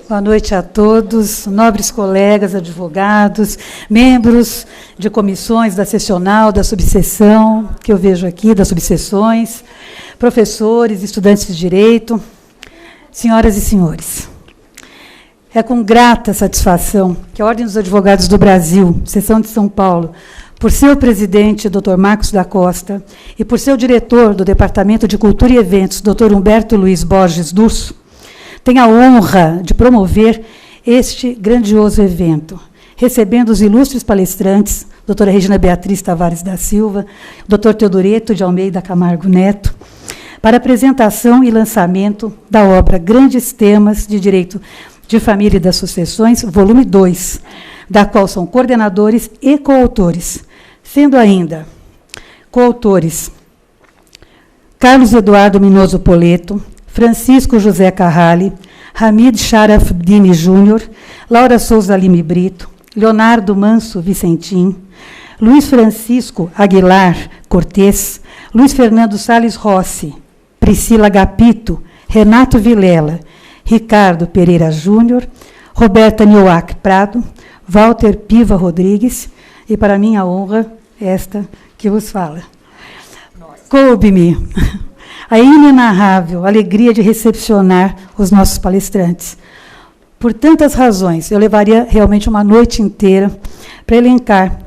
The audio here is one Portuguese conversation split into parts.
Boa noite a todos, nobres colegas, advogados, membros de comissões da seccional, da subseção, que eu vejo aqui, das subseções, professores, estudantes de direito, senhoras e senhores. É com grata satisfação que a Ordem dos Advogados do Brasil, seção de São Paulo, por seu presidente, Dr. Marcos da Costa, e por seu diretor do Departamento de Cultura e Eventos, Dr. Humberto Luiz Borges Durso, tenho a honra de promover este grandioso evento, recebendo os ilustres palestrantes, doutora Regina Beatriz Tavares da Silva, doutor Teodoreto de Almeida Camargo Neto, para a apresentação e lançamento da obra Grandes Temas de Direito de Família e das Sucessões, volume 2, da qual são coordenadores e coautores, sendo ainda coautores Carlos Eduardo Minoso Poleto, Francisco José Carrali, Hamid Sharafdini Júnior, Laura Souza Lime Brito, Leonardo Manso Vicentim, Luiz Francisco Aguilar Cortês, Luiz Fernando Salles Rossi, Priscila Gapito, Renato Vilela, Ricardo Pereira Júnior, Roberta Nioac Prado, Walter Piva Rodrigues, e para minha honra, esta que vos fala. Coube-me a inenarrável alegria de recepcionar os nossos palestrantes. Por tantas razões, eu levaria realmente uma noite inteira para elencar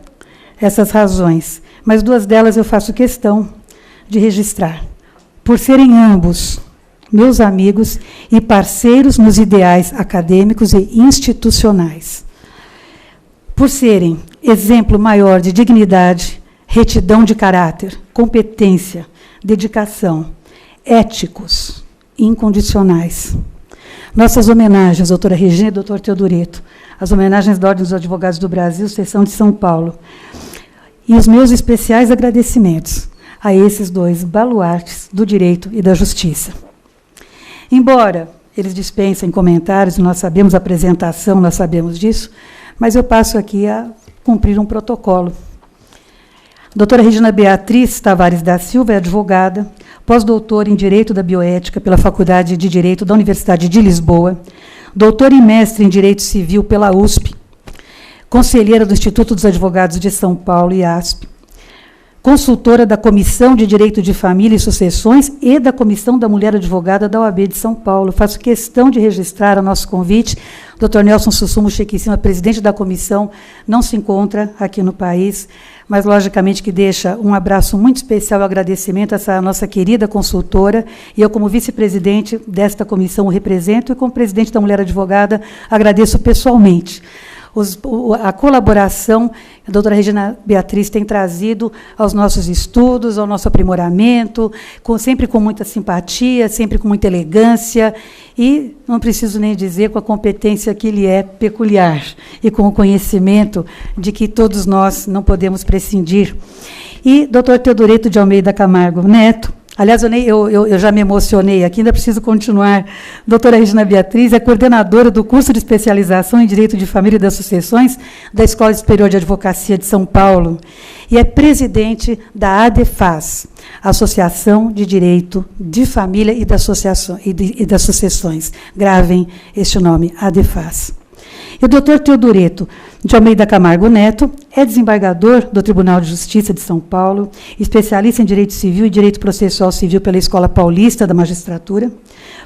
essas razões, mas duas delas eu faço questão de registrar. Por serem ambos meus amigos e parceiros nos ideais acadêmicos e institucionais. Por serem exemplo maior de dignidade, retidão de caráter, competência, dedicação, éticos, incondicionais. Nossas homenagens, doutora Regina e doutor Teodoreto, as homenagens da Ordem dos Advogados do Brasil, seção de São Paulo, e os meus especiais agradecimentos a esses dois baluartes do direito e da justiça. Embora eles dispensem comentários, nós sabemos a apresentação, nós sabemos disso, mas eu passo aqui a cumprir um protocolo. Doutora Regina Beatriz Tavares da Silva é advogada, pós-doutora em Direito da Bioética pela Faculdade de Direito da Universidade de Lisboa, doutora e mestre em Direito Civil pela USP, conselheira do Instituto dos Advogados de São Paulo, IASP, consultora da Comissão de Direito de Família e Sucessões e da Comissão da Mulher Advogada da OAB de São Paulo. Faço questão de registrar o nosso convite. Dr. Nelson Sussumo Chequicima, presidente da comissão, não se encontra aqui no país, mas, logicamente, que deixa um abraço muito especial e agradecimento a essa nossa querida consultora, e eu, como vice-presidente desta comissão, o represento, e como presidente da Mulher Advogada, agradeço pessoalmente a colaboração que a doutora Regina Beatriz tem trazido aos nossos estudos, ao nosso aprimoramento, sempre com muita simpatia, sempre com muita elegância, e, não preciso nem dizer, com a competência que lhe é peculiar, e com o conhecimento de que todos nós não podemos prescindir. E doutor Teodoreto de Almeida Camargo Neto, aliás, eu já me emocionei aqui, ainda preciso continuar. Doutora Regina Beatriz é coordenadora do curso de especialização em Direito de Família e das Sucessões da Escola Superior de Advocacia de São Paulo e é presidente da ADEFAS, Associação de Direito de Família e das Sucessões. Gravem este nome, ADEFAS. E o doutor Teodoreto de Almeida Camargo Neto é desembargador do Tribunal de Justiça de São Paulo, especialista em Direito Civil e Direito Processual Civil pela Escola Paulista da Magistratura,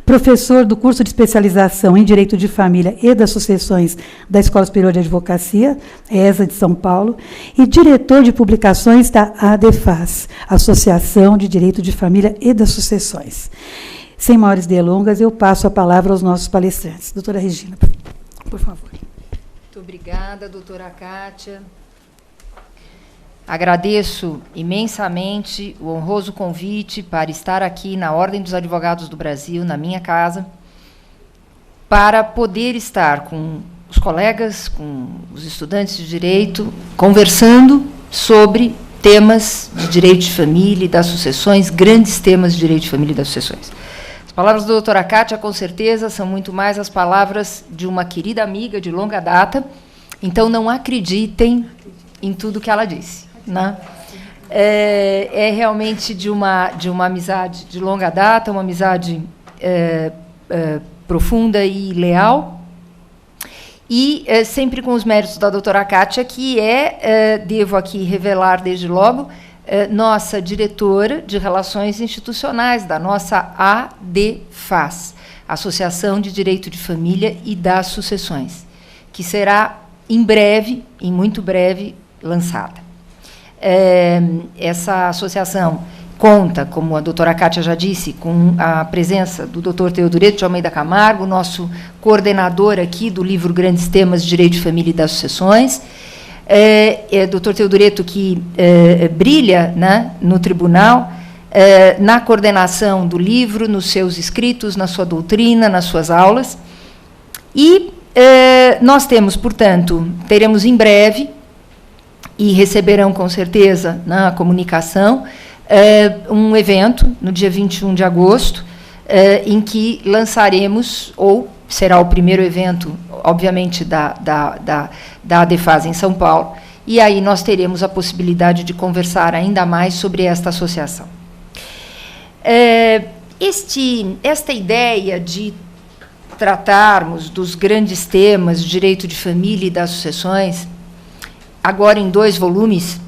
professor do curso de especialização em Direito de Família e das Sucessões da Escola Superior de Advocacia, ESA de São Paulo, e diretor de publicações da ADEFAS, Associação de Direito de Família e das Sucessões. Sem maiores delongas, eu passo a palavra aos nossos palestrantes. Doutora Regina, por favor. Muito obrigada, doutora Kátia. Agradeço imensamente o honroso convite para estar aqui na Ordem dos Advogados do Brasil, na minha casa, para poder estar com os colegas, com os estudantes de direito, conversando sobre temas de direito de família e das sucessões, grandes temas de direito de família e das sucessões. As palavras da doutora Kátia, com certeza, são muito mais as palavras de uma querida amiga de longa data, então não acreditem em tudo que ela disse. Né? É realmente de uma amizade de longa data, uma amizade profunda e leal, e sempre com os méritos da doutora Kátia, que devo aqui revelar desde logo, nossa diretora de Relações Institucionais, da nossa ADFAS, Associação de Direito de Família e das Sucessões, que será em breve, em muito breve, lançada. Essa associação conta, como a doutora Kátia já disse, com a presença do doutor Teodoreto de Almeida Camargo, nosso coordenador aqui do livro Grandes Temas de Direito de Família e das Sucessões, doutor Teodoreto que brilha, né, no tribunal, na coordenação do livro, nos seus escritos, na sua doutrina, nas suas aulas. E nós teremos em breve, e receberão com certeza na comunicação, um evento no dia 21 de agosto, em que lançaremos, ou será o primeiro evento, obviamente, da ADFAS em São Paulo, e aí nós teremos a possibilidade de conversar ainda mais sobre esta associação. Esta ideia de tratarmos dos grandes temas de direito de família e das sucessões, agora em 2 volumes,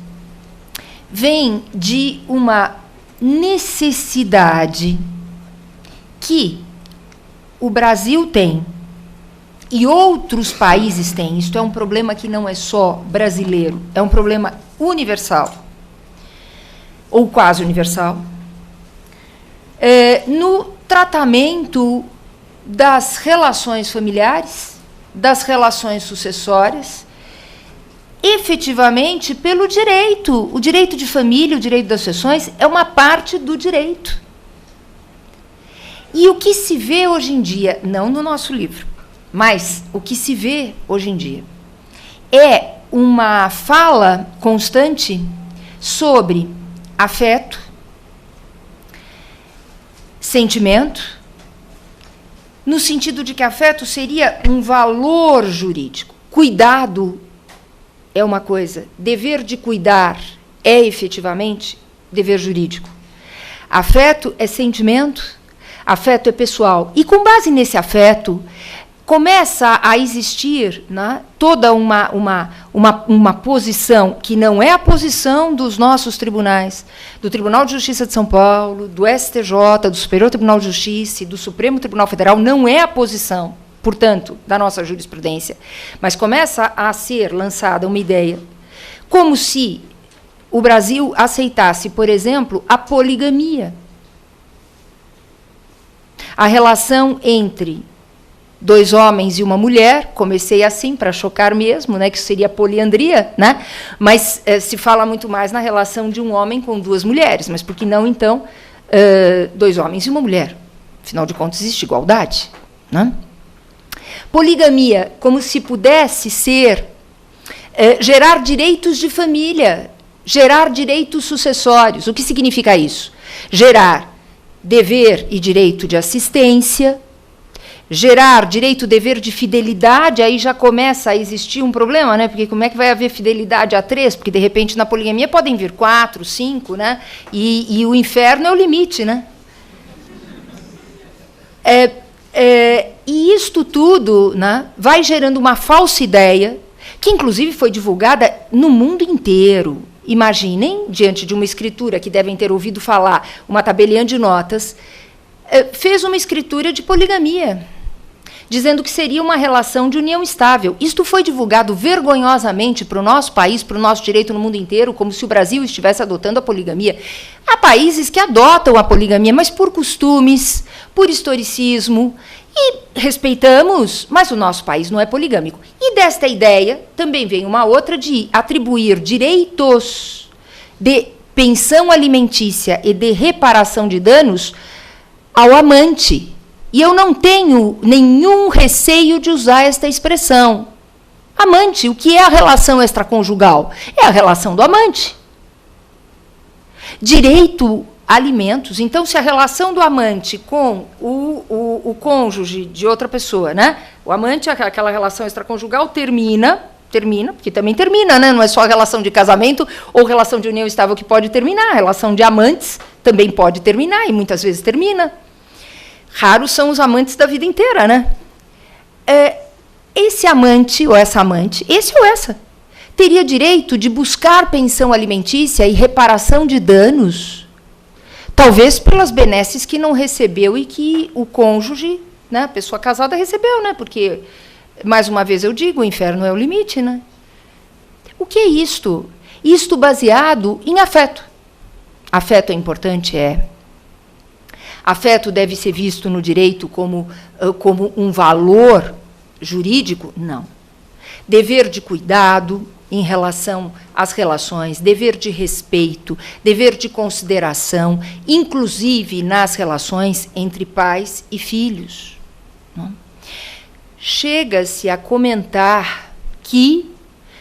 vem de uma necessidade que o Brasil tem e outros países têm. Isto é um problema que não é só brasileiro, é um problema universal, ou quase universal, no tratamento das relações familiares, das relações sucessórias, efetivamente pelo direito. O direito de família, o direito das sucessões, é uma parte do direito. E o que se vê hoje em dia, não no nosso livro, mas o que se vê hoje em dia, é uma fala constante sobre afeto, sentimento, no sentido de que afeto seria um valor jurídico. Cuidado é uma coisa, dever de cuidar é efetivamente dever jurídico. Afeto é sentimento, afeto é pessoal. E com base nesse afeto, começa a existir, né, toda uma posição que não é a posição dos nossos tribunais, do Tribunal de Justiça de São Paulo, do STJ, do Superior Tribunal de Justiça e do Supremo Tribunal Federal, não é a posição, portanto, da nossa jurisprudência, mas começa a ser lançada uma ideia, como se o Brasil aceitasse, por exemplo, a poligamia. A relação entre 2 homens e uma mulher, comecei assim, para chocar mesmo, né, que seria poliandria, né, mas se fala muito mais na relação de um homem com 2 mulheres, mas por que não, então, 2 homens e uma mulher? Afinal de contas, existe igualdade, né? Poligamia, como se pudesse ser, gerar direitos de família, gerar direitos sucessórios. O que significa isso? Gerar dever e direito de assistência, gerar direito e dever de fidelidade, aí já começa a existir um problema, né? Porque como é que vai haver fidelidade a 3? Porque, de repente, na poligamia podem vir 4, 5, né? E o inferno é o limite, né? E isto tudo, né, vai gerando uma falsa ideia, que inclusive foi divulgada no mundo inteiro. Imaginem, diante de uma escritura que devem ter ouvido falar, uma tabelinha de notas, fez uma escritura de poligamia, dizendo que seria uma relação de união estável. Isto foi divulgado vergonhosamente para o nosso país, para o nosso direito no mundo inteiro, como se o Brasil estivesse adotando a poligamia. Há países que adotam a poligamia, mas por costumes, por historicismo, e respeitamos, mas o nosso país não é poligâmico. E desta ideia também vem uma outra de atribuir direitos de pensão alimentícia e de reparação de danos ao amante. E eu não tenho nenhum receio de usar esta expressão. Amante, o que é a relação extraconjugal? É a relação do amante. Direito a alimentos. Então, se a relação do amante com o cônjuge de outra pessoa, né? O amante, aquela relação extraconjugal, termina, porque também termina, né? Não é só a relação de casamento ou relação de união estável que pode terminar. A relação de amantes também pode terminar, e muitas vezes termina. Raros são os amantes da vida inteira, né? esse amante ou essa amante, esse ou essa, teria direito de buscar pensão alimentícia e reparação de danos, talvez pelas benesses que não recebeu e que o cônjuge, né, a pessoa casada, recebeu, né? Porque, mais uma vez eu digo, o inferno é o limite, né? O que é isto? Isto baseado em afeto. Afeto é importante? É. Afeto deve ser visto no direito como um valor jurídico? Não. Dever de cuidado em relação às relações, dever de respeito, dever de consideração, inclusive nas relações entre pais e filhos. Não? Chega-se a comentar que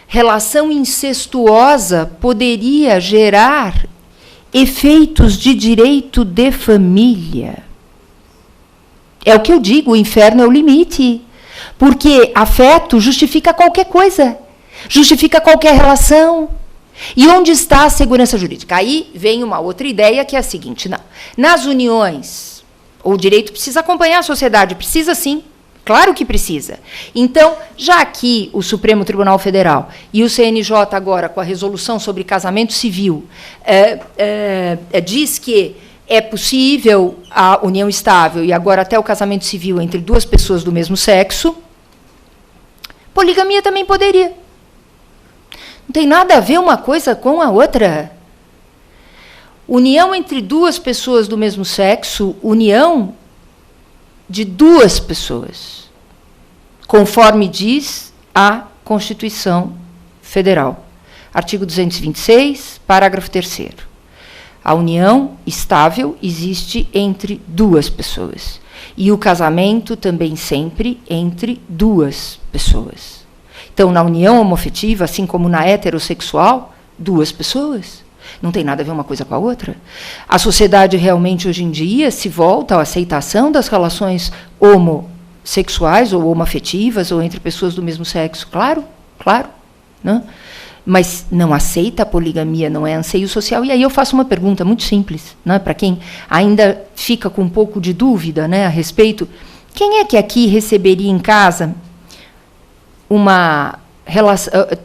relação incestuosa poderia gerar efeitos de direito de família. É o que eu digo, o inferno é o limite. Porque afeto justifica qualquer coisa, justifica qualquer relação. E onde está a segurança jurídica? Aí vem uma outra ideia, que é a seguinte: não, nas uniões, o direito precisa acompanhar a sociedade, precisa sim, claro que precisa. Então, já que o Supremo Tribunal Federal e o CNJ agora, com a resolução sobre casamento civil, diz que é possível a união estável e agora até o casamento civil entre duas pessoas do mesmo sexo, poligamia também poderia. Não tem nada a ver uma coisa com a outra. União entre duas pessoas do mesmo sexo, união de duas pessoas, conforme diz a Constituição Federal. Artigo 226, parágrafo 3º. A união estável existe entre duas pessoas. E o casamento também sempre entre duas pessoas. Então, na união homoafetiva, assim como na heterossexual, duas pessoas. Não tem nada a ver uma coisa com a outra. A sociedade realmente, hoje em dia, se volta à aceitação das relações homossexuais ou homoafetivas ou entre pessoas do mesmo sexo. Claro, claro. Né? Mas não aceita a poligamia, não é anseio social. E aí eu faço uma pergunta muito simples, né, para quem ainda fica com um pouco de dúvida, né, a respeito. Quem é que aqui receberia em casa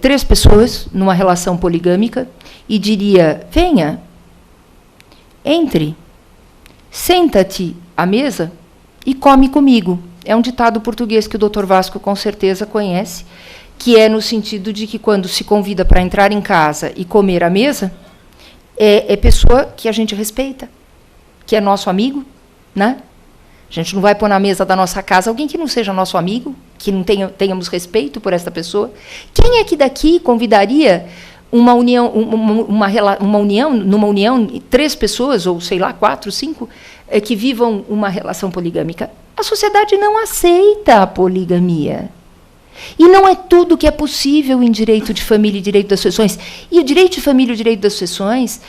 três pessoas numa relação poligâmica e diria: venha, entre, senta-te à mesa e come comigo? É um ditado português que o Dr. Vasco com certeza conhece, que é no sentido de que quando se convida para entrar em casa e comer à mesa, é pessoa que a gente respeita, que é nosso amigo, né? A gente não vai pôr na mesa da nossa casa alguém que não seja nosso amigo, que não tenhamos respeito por esta pessoa. Quem é que daqui convidaria numa união, três pessoas, ou sei lá, 4, 5, que vivam uma relação poligâmica? A sociedade não aceita a poligamia. E não é tudo que é possível em direito de família e direito das sucessões. E o direito de família e o direito das sucessões,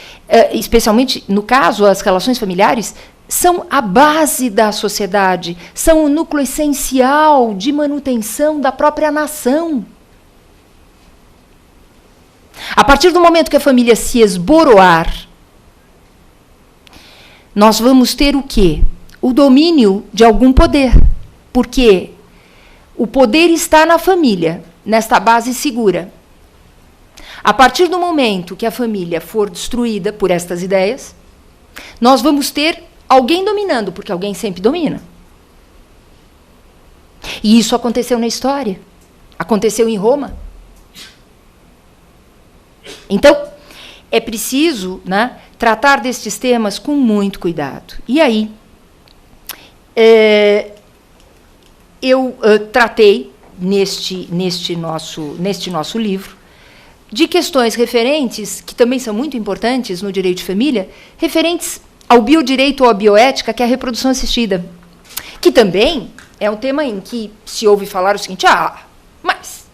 especialmente, no caso, as relações familiares, são a base da sociedade, são o núcleo essencial de manutenção da própria nação. A partir do momento que a família se esboroar, nós vamos ter o quê? O domínio de algum poder. Porque o poder está na família, nesta base segura. A partir do momento que a família for destruída por estas ideias, nós vamos ter alguém dominando, porque alguém sempre domina. E isso aconteceu na história. Aconteceu em Roma. Então, é preciso, né, tratar destes temas com muito cuidado. E aí, eu tratei, neste nosso livro, de questões referentes, que também são muito importantes no direito de família, referentes ao biodireito ou à bioética, que é a reprodução assistida. Que também é um tema em que se ouve falar o seguinte: mas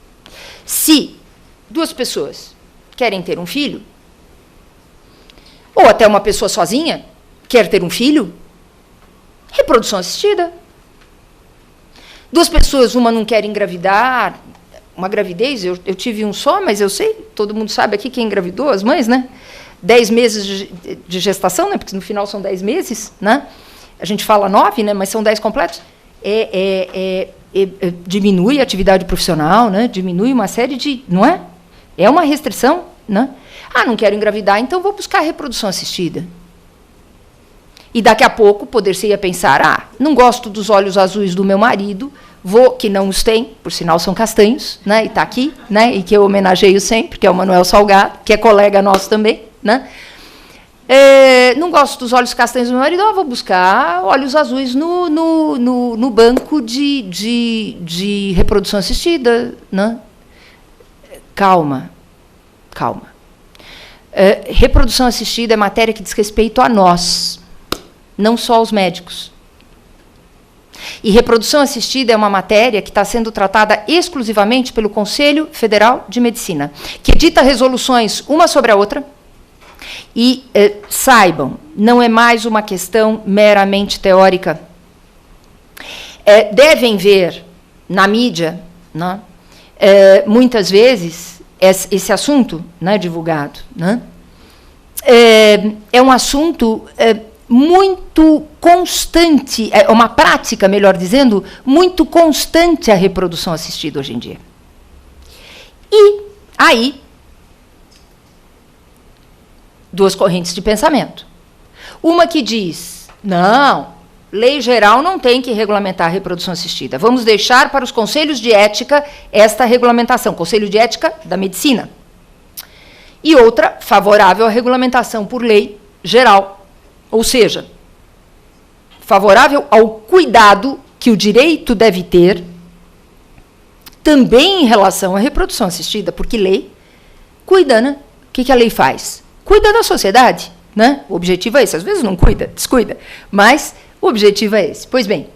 se duas pessoas querem ter um filho, ou até uma pessoa sozinha quer ter um filho, reprodução assistida. Duas pessoas, uma não quer engravidar, uma gravidez, eu tive um só, mas eu sei, todo mundo sabe aqui quem engravidou, as mães, né? 10 meses de gestação, né? Porque no final são 10 meses, né? A gente fala 9, né? Mas são 10 completos. diminui a atividade profissional, né? Diminui uma série de... Não é? É uma restrição, né? Não quero engravidar, então vou buscar a reprodução assistida. E daqui a pouco poder-se-ia pensar, não gosto dos olhos azuis do meu marido, que não os tem, por sinal são castanhos, né? E está aqui, né? E que eu homenageio sempre, que é o Manuel Salgado, que é colega nosso também, né? Não gosto dos olhos castanhos do meu marido, vou buscar olhos azuis no banco de reprodução assistida, né? Calma. Reprodução assistida é matéria que diz respeito a nós, não só aos médicos. E reprodução assistida é uma matéria que está sendo tratada exclusivamente pelo Conselho Federal de Medicina, que edita resoluções uma sobre a outra. E saibam, não é mais uma questão meramente teórica. Devem ver na mídia, né, muitas vezes, esse assunto, né, divulgado. Né, é um assunto muito constante, é uma prática, melhor dizendo, muito constante a reprodução assistida hoje em dia. E aí, duas correntes de pensamento. Uma que diz, não, lei geral não tem que regulamentar a reprodução assistida. Vamos deixar para os conselhos de ética esta regulamentação, Conselho de Ética da Medicina. E outra, favorável à regulamentação por lei geral. Ou seja, favorável ao cuidado que o direito deve ter também em relação à reprodução assistida, porque lei cuida, né? O que a lei faz? Cuida da sociedade, né? O objetivo é esse. Às vezes não cuida, descuida, mas o objetivo é esse. Pois bem,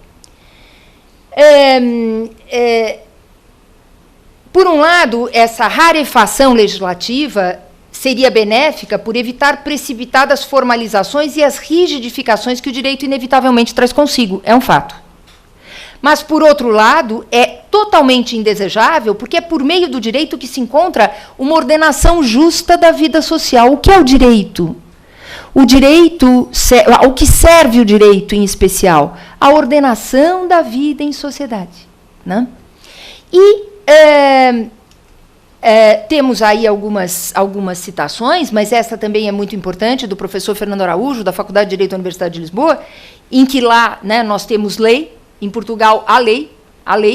por um lado, essa rarefação legislativa seria benéfica por evitar precipitadas formalizações e as rigidificações que o direito inevitavelmente traz consigo. É um fato. Mas, por outro lado, é totalmente indesejável, porque é por meio do direito que se encontra uma ordenação justa da vida social. O que é o direito? O direito, ao que serve o direito em especial? A ordenação da vida em sociedade. Né? E temos aí algumas citações, mas essa também é muito importante, do professor Fernando Araújo, da Faculdade de Direito da Universidade de Lisboa, em que lá, né, nós temos lei. Em Portugal, a lei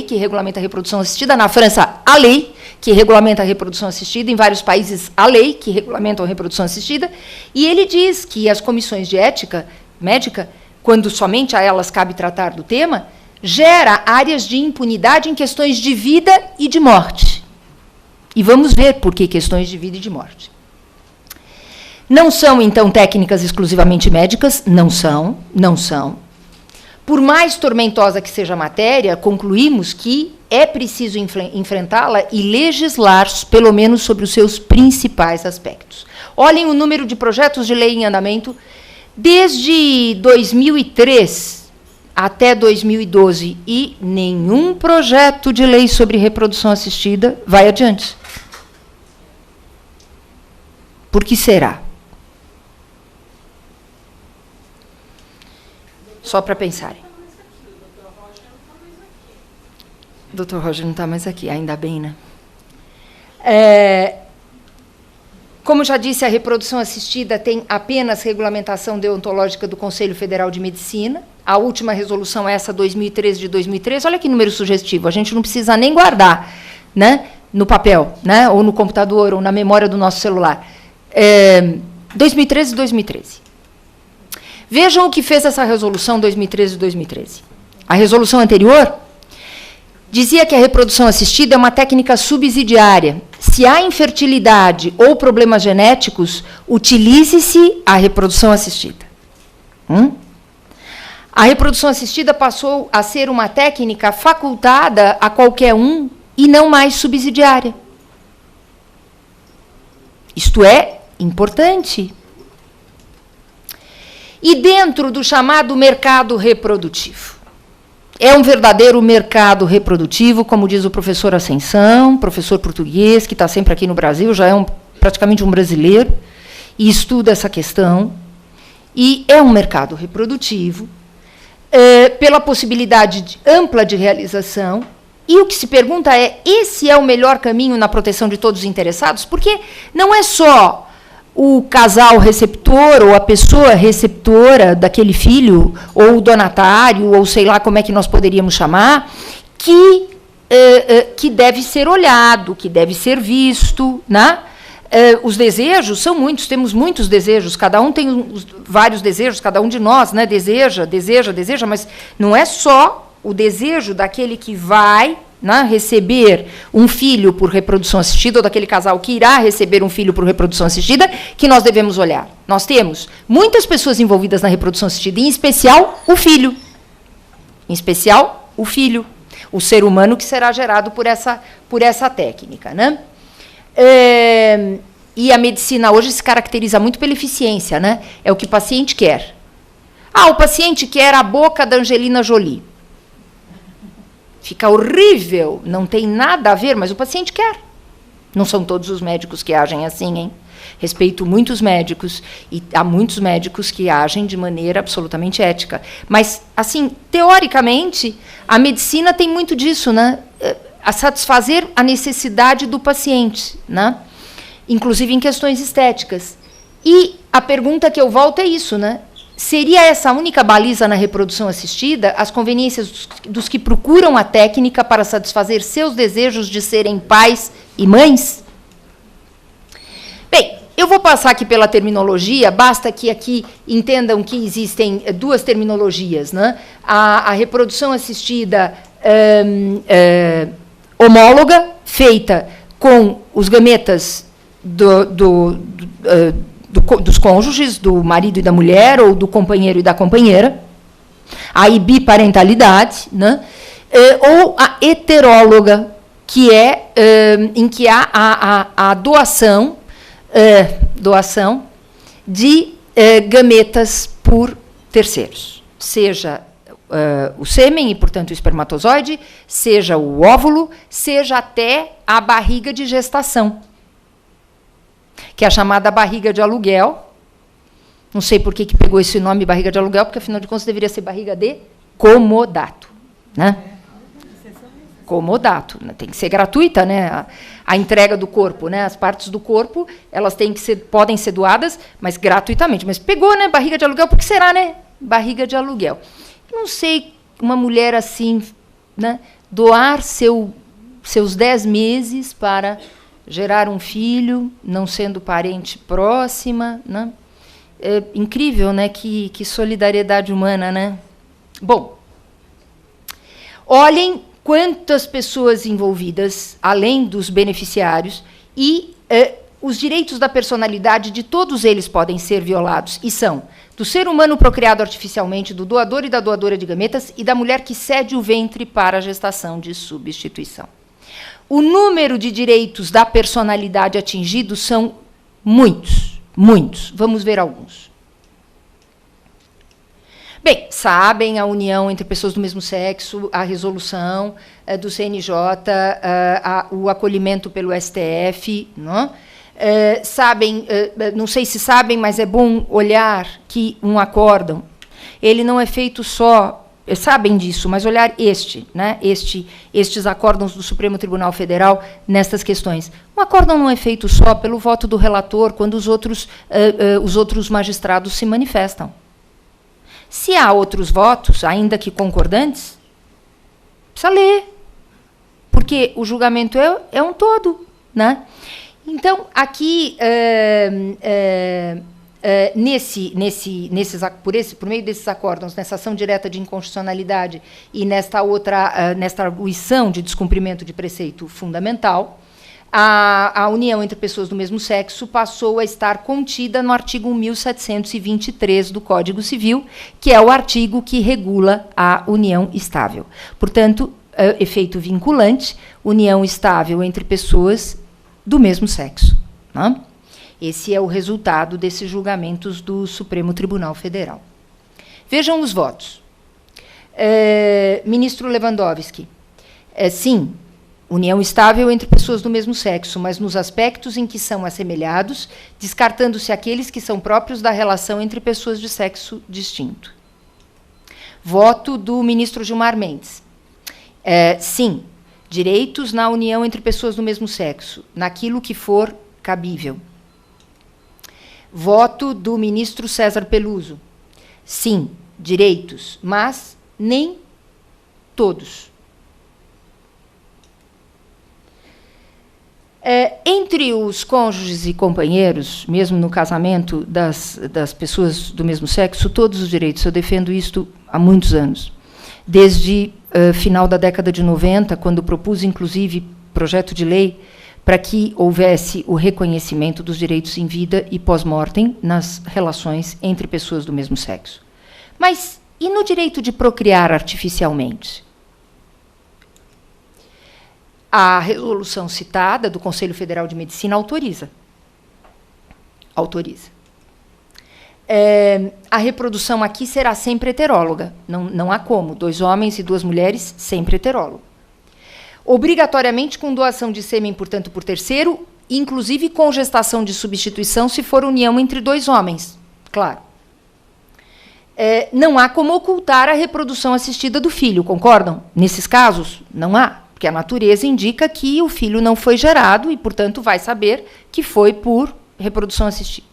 que regulamenta a reprodução assistida. Na França, a lei que regulamenta a reprodução assistida. Em vários países, a lei que regulamenta a reprodução assistida. E ele diz que as comissões de ética médica, quando somente a elas cabe tratar do tema, gera áreas de impunidade em questões de vida e de morte. E vamos ver por que questões de vida e de morte. Não são, então, técnicas exclusivamente médicas? Não são. Por mais tormentosa que seja a matéria, concluímos que é preciso enfrentá-la e legislar, pelo menos, sobre os seus principais aspectos. Olhem o número de projetos de lei em andamento desde 2003 até 2012, e nenhum projeto de lei sobre reprodução assistida vai adiante. Por que será? Só para pensarem. O Dr. Roger não está mais aqui, ainda bem, né? Como já disse, a reprodução assistida tem apenas regulamentação deontológica do Conselho Federal de Medicina. A última resolução é essa, 2013, de 2013. Olha que número sugestivo, a gente não precisa nem guardar, né, no papel, né, ou no computador, ou na memória do nosso celular. 2013 e 2013. Vejam o que fez essa resolução 2013 e 2013. A resolução anterior dizia que a reprodução assistida é uma técnica subsidiária. Se há infertilidade ou problemas genéticos, utilize-se a reprodução assistida. A reprodução assistida passou a ser uma técnica facultada a qualquer um e não mais subsidiária. Isto é importante. E dentro do chamado mercado reprodutivo. É um verdadeiro mercado reprodutivo, como diz o professor Ascensão, professor português, que está sempre aqui no Brasil, já é praticamente um brasileiro, e estuda essa questão. E é um mercado reprodutivo pela possibilidade ampla de realização. E o que se pergunta é, esse é o melhor caminho na proteção de todos os interessados? Porque não é só o casal receptor ou a pessoa receptora daquele filho, ou o donatário, ou sei lá como é que nós poderíamos chamar, que deve ser olhado, que deve ser visto, né? Os desejos são muitos, temos muitos desejos, cada um tem vários desejos, cada um de nós, né, deseja, mas não é só o desejo daquele que vai, né, receber um filho por reprodução assistida, ou daquele casal que irá receber um filho por reprodução assistida, que nós devemos olhar. Nós temos muitas pessoas envolvidas na reprodução assistida, em especial o filho. Em especial o filho, o ser humano que será gerado por essa técnica, né? E a medicina hoje se caracteriza muito pela eficiência, né? É o que o paciente quer. O paciente quer a boca da Angelina Jolie. Fica horrível, não tem nada a ver, mas o paciente quer. Não são todos os médicos que agem assim, hein? Respeito muitos médicos, e há muitos médicos que agem de maneira absolutamente ética. Mas, assim, teoricamente, a medicina tem muito disso, né? A satisfazer a necessidade do paciente, né? Inclusive em questões estéticas. E a pergunta que eu volto é isso, né? Seria essa a única baliza na reprodução assistida, as conveniências dos que procuram a técnica para satisfazer seus desejos de serem pais e mães? Bem, eu vou passar aqui pela terminologia, basta que aqui entendam que existem duas terminologias, né? A reprodução assistida homóloga, feita com os gametas dos cônjuges, do marido e da mulher, ou do companheiro e da companheira, a biparentalidade, né? Ou a heteróloga, que é em que há a doação de gametas por terceiros, seja o sêmen e, portanto, o espermatozoide, seja o óvulo, seja até a barriga de gestação, que é a chamada barriga de aluguel. Não sei por que pegou esse nome, barriga de aluguel, porque, afinal de contas, deveria ser barriga de comodato, né? Comodato, né? Tem que ser gratuita, né? A entrega do corpo, né? As partes do corpo, elas podem ser doadas, mas gratuitamente. Mas pegou, né? Barriga de aluguel, por que será, né? Barriga de aluguel. Não sei, uma mulher assim, né? Doar seus 10 meses para gerar um filho, não sendo parente próxima, né? É incrível, né? Que solidariedade humana, né? Bom, olhem quantas pessoas envolvidas, além dos beneficiários, e os direitos da personalidade de todos eles podem ser violados, e são do ser humano procriado artificialmente, do doador e da doadora de gametas, e da mulher que cede o ventre para a gestação de substituição. O número de direitos da personalidade atingidos são muitos, muitos. Vamos ver alguns. Bem, sabem a união entre pessoas do mesmo sexo, a resolução do CNJ, o acolhimento pelo STF, não? Sabem, não sei se sabem, mas é bom olhar que um acórdão, ele não é feito só, sabem disso, mas olhar né, estes acórdãos do Supremo Tribunal Federal nestas questões. Um acórdão não é feito só pelo voto do relator, quando os outros magistrados se manifestam. Se há outros votos, ainda que concordantes, precisa ler, porque o julgamento é um todo, né? Então, aqui, por meio desses acórdãos, nessa ação direta de inconstitucionalidade e nesta arguição de descumprimento de preceito fundamental, a união entre pessoas do mesmo sexo passou a estar contida no artigo 1723 do Código Civil, que é o artigo que regula a união estável. Portanto, efeito vinculante, união estável entre pessoas do mesmo sexo, né? Esse é o resultado desses julgamentos do Supremo Tribunal Federal. Vejam os votos. Ministro Lewandowski, sim, união estável entre pessoas do mesmo sexo, mas nos aspectos em que são assemelhados, descartando-se aqueles que são próprios da relação entre pessoas de sexo distinto. Voto do ministro Gilmar Mendes. Sim, direitos na união entre pessoas do mesmo sexo, naquilo que for cabível. Voto do ministro César Peluso. Sim, direitos, mas nem todos. Entre os cônjuges e companheiros, mesmo no casamento das pessoas do mesmo sexo, todos os direitos. Eu defendo isto há muitos anos. Desde final da década de 90, quando propus, inclusive, projeto de lei para que houvesse o reconhecimento dos direitos em vida e pós-mortem nas relações entre pessoas do mesmo sexo. Mas e no direito de procriar artificialmente? A resolução citada do Conselho Federal de Medicina autoriza. Autoriza. A reprodução aqui será sempre heteróloga. Não há como. 2 homens e 2 mulheres, sempre heterólogo. Obrigatoriamente com doação de sêmen, portanto, por terceiro, inclusive com gestação de substituição, se for união entre 2 homens. Claro. Não há como ocultar a reprodução assistida do filho, concordam? Nesses casos, não há. Porque a natureza indica que o filho não foi gerado e, portanto, vai saber que foi por reprodução assistida.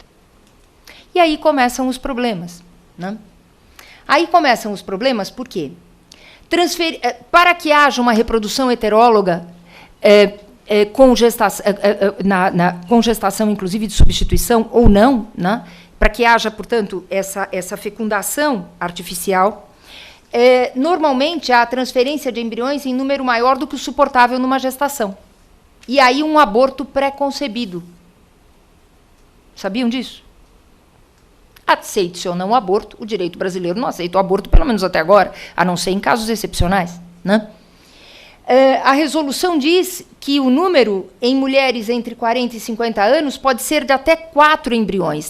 E aí começam os problemas. Né? Aí começam os problemas por quê? Para que haja uma reprodução heteróloga com gestação, inclusive, de substituição ou não, né? Para que haja, portanto, essa fecundação artificial, normalmente há a transferência de embriões em número maior do que o suportável numa gestação. E aí um aborto pré-concebido. Sabiam disso? Aceite-se ou não o aborto, o direito brasileiro não aceita o aborto, pelo menos até agora, a não ser em casos excepcionais. Né? A resolução diz que o número em mulheres entre 40 e 50 anos pode ser de até 4 embriões.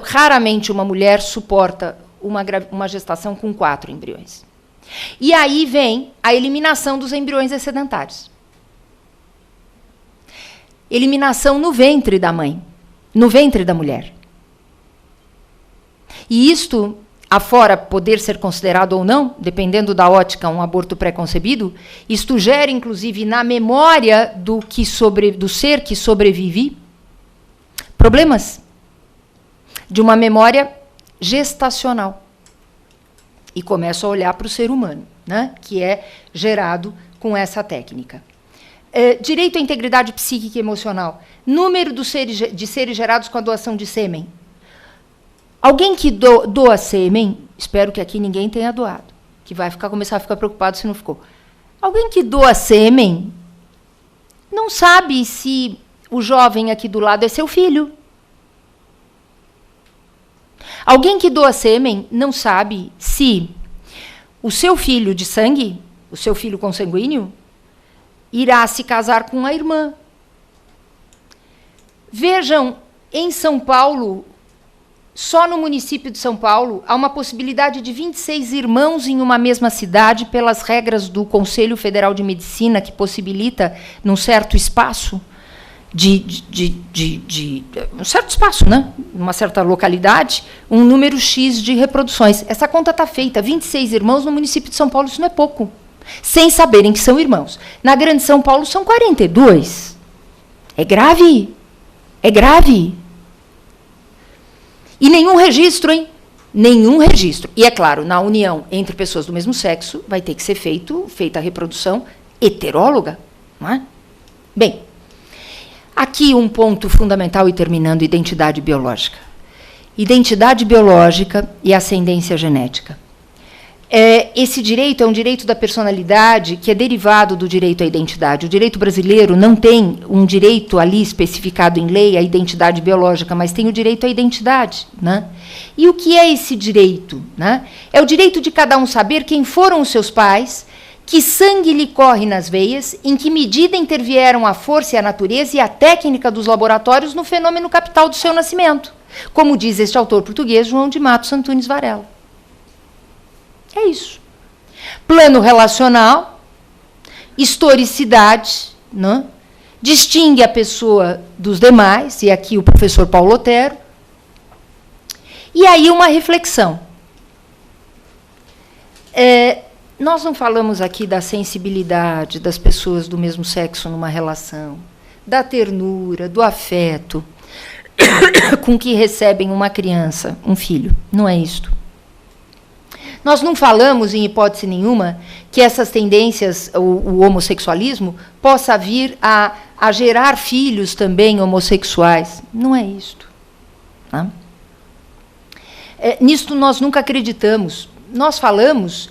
Raramente uma mulher suporta uma gestação com 4 embriões. E aí vem a eliminação dos embriões excedentários. Eliminação no ventre da mãe, no ventre da mulher. E isto, afora poder ser considerado ou não, dependendo da ótica, um aborto pré-concebido, isto gera, inclusive, na memória do ser que sobrevive, problemas de uma memória gestacional. E começo a olhar para o ser humano, né, que é gerado com essa técnica. Direito à integridade psíquica e emocional. Número de seres gerados com a doação de sêmen. Alguém que doa sêmen, espero que aqui ninguém tenha doado, que vai começar a ficar preocupado se não ficou. Alguém que doa sêmen não sabe se o jovem aqui do lado é seu filho. Alguém que doa sêmen não sabe se o seu filho de sangue, o seu filho consanguíneo, irá se casar com a irmã. Vejam, em São Paulo, só no município de São Paulo, há uma possibilidade de 26 irmãos em uma mesma cidade, pelas regras do Conselho Federal de Medicina, que possibilita, num certo espaço, um certo espaço, né? Uma certa localidade, um número X de reproduções. Essa conta está feita, 26 irmãos no município de São Paulo, isso não é pouco, sem saberem que são irmãos. Na Grande São Paulo são 42. É grave, é grave. E nenhum registro, hein? Nenhum registro. E, é claro, na união entre pessoas do mesmo sexo, vai ter que ser feita a reprodução heteróloga, não é? Bem, aqui um ponto fundamental e terminando, identidade biológica. Identidade biológica e ascendência genética. Esse direito é um direito da personalidade que é derivado do direito à identidade. O direito brasileiro não tem um direito ali especificado em lei, a identidade biológica, mas tem o direito à identidade. Né? E o que é esse direito? Né? É o direito de cada um saber quem foram os seus pais, que sangue lhe corre nas veias, em que medida intervieram a força e a natureza e a técnica dos laboratórios no fenômeno capital do seu nascimento, como diz este autor português, João de Matos Antunes Varela. É isso. Plano relacional, historicidade, né? Distingue a pessoa dos demais, e aqui o professor Paulo Otero. E aí uma reflexão. Nós não falamos aqui da sensibilidade das pessoas do mesmo sexo numa relação, da ternura, do afeto com que recebem uma criança, um filho. Não é isto. Nós não falamos, em hipótese nenhuma, que essas tendências, o homossexualismo, possa vir a gerar filhos também homossexuais. Não é isto. Tá? Nisto nós nunca acreditamos. Nós falamos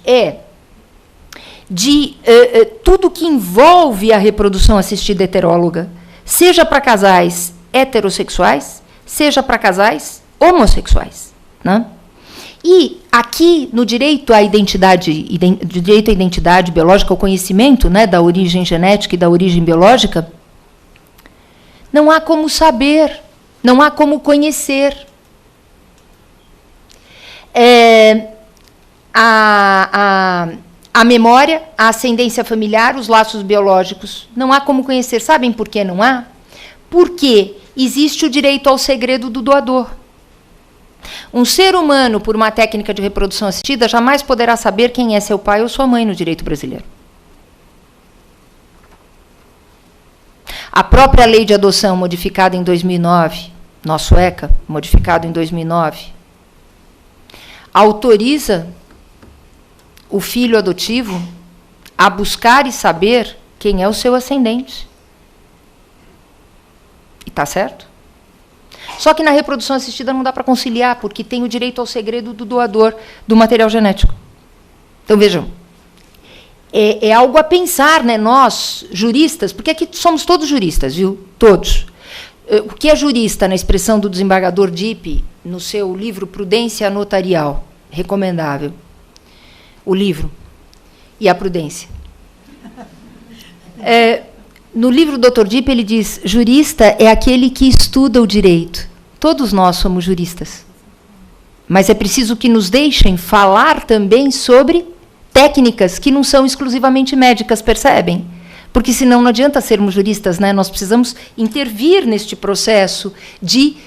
de tudo que envolve a reprodução assistida heteróloga, seja para casais heterossexuais, seja para casais homossexuais. Né? E aqui, no direito à identidade biológica, ao conhecimento, né, da origem genética e da origem biológica, não há como saber, não há como conhecer. A memória, a ascendência familiar, os laços biológicos, não há como conhecer. Sabem por que não há? Porque existe o direito ao segredo do doador. Um ser humano, por uma técnica de reprodução assistida, jamais poderá saber quem é seu pai ou sua mãe no direito brasileiro. A própria lei de adoção, modificada em 2009, nosso ECA, modificado em 2009, autoriza o filho adotivo a buscar e saber quem é o seu ascendente. E está certo? Só que na reprodução assistida não dá para conciliar, porque tem o direito ao segredo do doador do material genético. Então, vejam, é algo a pensar, né? Nós, juristas, porque aqui somos todos juristas, viu? Todos. O que é jurista, na expressão do desembargador Dipp, no seu livro Prudência Notarial, recomendável, o livro e a prudência. No livro do Dr. Dipp, ele diz, jurista é aquele que estuda o direito. Todos nós somos juristas. Mas é preciso que nos deixem falar também sobre técnicas que não são exclusivamente médicas, percebem? Porque senão não adianta sermos juristas, né? Nós precisamos intervir neste processo de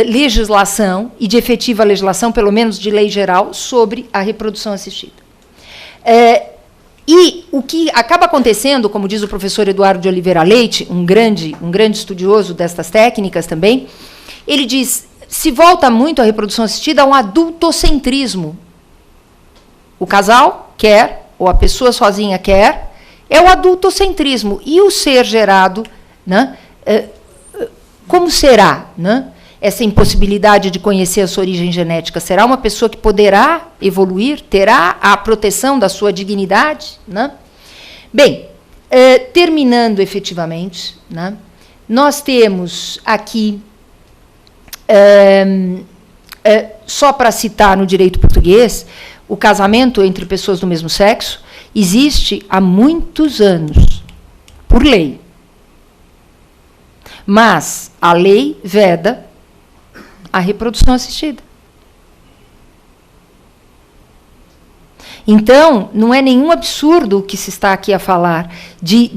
legislação e de efetiva legislação, pelo menos de lei geral, sobre a reprodução assistida. E o que acaba acontecendo, como diz o professor Eduardo de Oliveira Leite, um grande estudioso destas técnicas também, ele diz, se volta muito a reprodução assistida a um adultocentrismo. O casal quer, ou a pessoa sozinha quer, é o adultocentrismo. E o ser gerado, né, como será, né, essa impossibilidade de conhecer a sua origem genética? Será uma pessoa que poderá evoluir, terá a proteção da sua dignidade? Né? Bem, terminando efetivamente, né, nós temos aqui, só para citar no direito português, o casamento entre pessoas do mesmo sexo existe há muitos anos, por lei. Mas a lei veda a reprodução assistida. Então, não é nenhum absurdo o que se está aqui a falar, de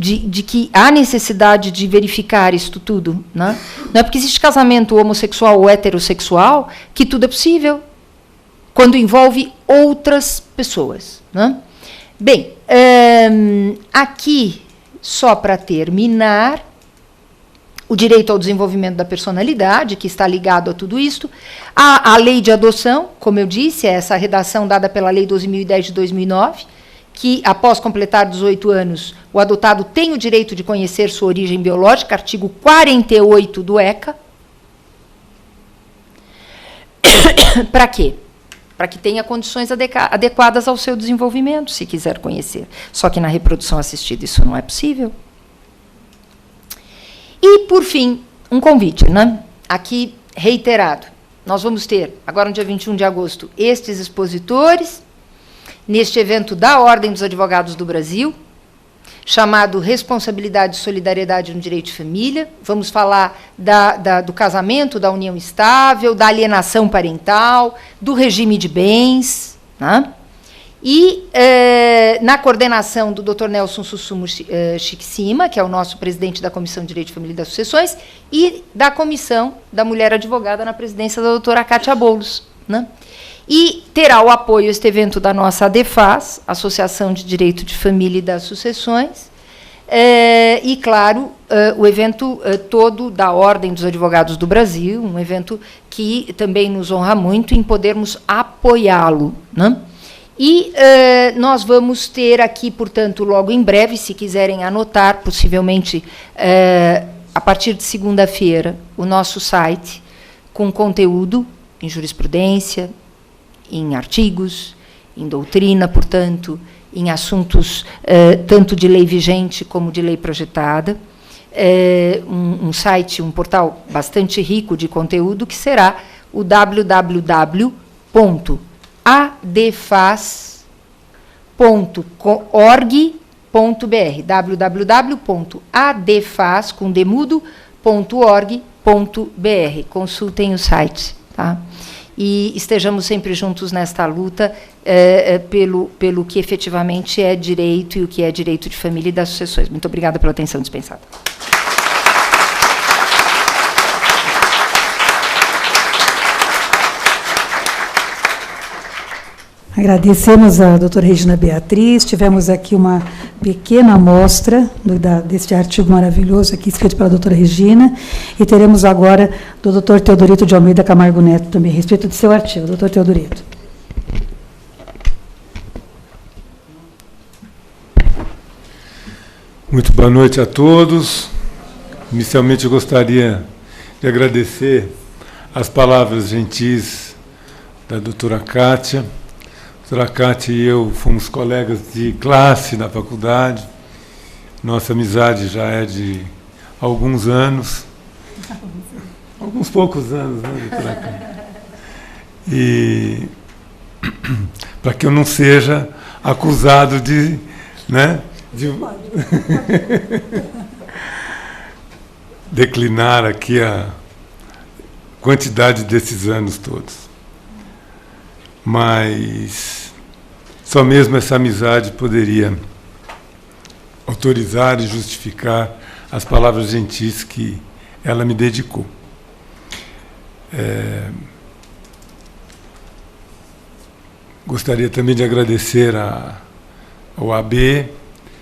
que há necessidade de verificar isto tudo. Né? Não é porque existe casamento homossexual ou heterossexual que tudo é possível, quando envolve outras pessoas. Né? Bem, aqui, só para terminar, o direito ao desenvolvimento da personalidade, que está ligado a tudo isto, a lei de adoção, como eu disse, é essa redação dada pela Lei 12.010 de 2009, que, após completar 18 anos, o adotado tem o direito de conhecer sua origem biológica, artigo 48 do ECA. Para quê? Para que tenha condições adequadas ao seu desenvolvimento, se quiser conhecer. Só que na reprodução assistida isso não é possível. E, por fim, um convite, né? Aqui reiterado. Nós vamos ter, agora no dia 21 de agosto, estes expositores, neste evento da Ordem dos Advogados do Brasil, chamado Responsabilidade e Solidariedade no Direito de Família. Vamos falar do casamento, da união estável, da alienação parental, do regime de bens, né? E, na coordenação do Dr. Nelson Sussumo Chiquicima, que é o nosso presidente da Comissão de Direito de Família e das Sucessões, e da Comissão da Mulher Advogada, na presidência da doutora Cátia Boulos. Né? E terá o apoio este evento da nossa ADEFAS, Associação de Direito de Família e das Sucessões, e, claro, o evento todo da Ordem dos Advogados do Brasil, um evento que também nos honra muito em podermos apoiá-lo, né? E nós vamos ter aqui, portanto, logo em breve, se quiserem anotar, possivelmente a partir de segunda-feira, o nosso site com conteúdo em jurisprudência, em artigos, em doutrina, portanto, em assuntos tanto de lei vigente como de lei projetada. Um site, um portal bastante rico de conteúdo, que será o www.adefas.org.br, www.adefas.org.br. Consultem o site, tá? E estejamos sempre juntos nesta luta pelo que efetivamente é direito e o que é direito de família e das sucessões. Muito obrigada pela atenção dispensada. Agradecemos a doutora Regina Beatriz. Tivemos aqui uma pequena amostra deste artigo maravilhoso aqui, escrito pela doutora Regina, e teremos agora do doutor Teodorito de Almeida Camargo Neto também, a respeito do seu artigo. Doutor Teodorito. Muito boa noite a todos. Inicialmente, eu gostaria de agradecer as palavras gentis da doutora Kátia. A doutora Kátia e eu fomos colegas de classe na faculdade. Nossa amizade já é de alguns anos. Alguns poucos anos, né, doutora Kátia? E para que eu não seja acusado de declinar aqui a quantidade desses anos todos. Mas só mesmo essa amizade poderia autorizar e justificar as palavras gentis que ela me dedicou. Gostaria também de agradecer ao AB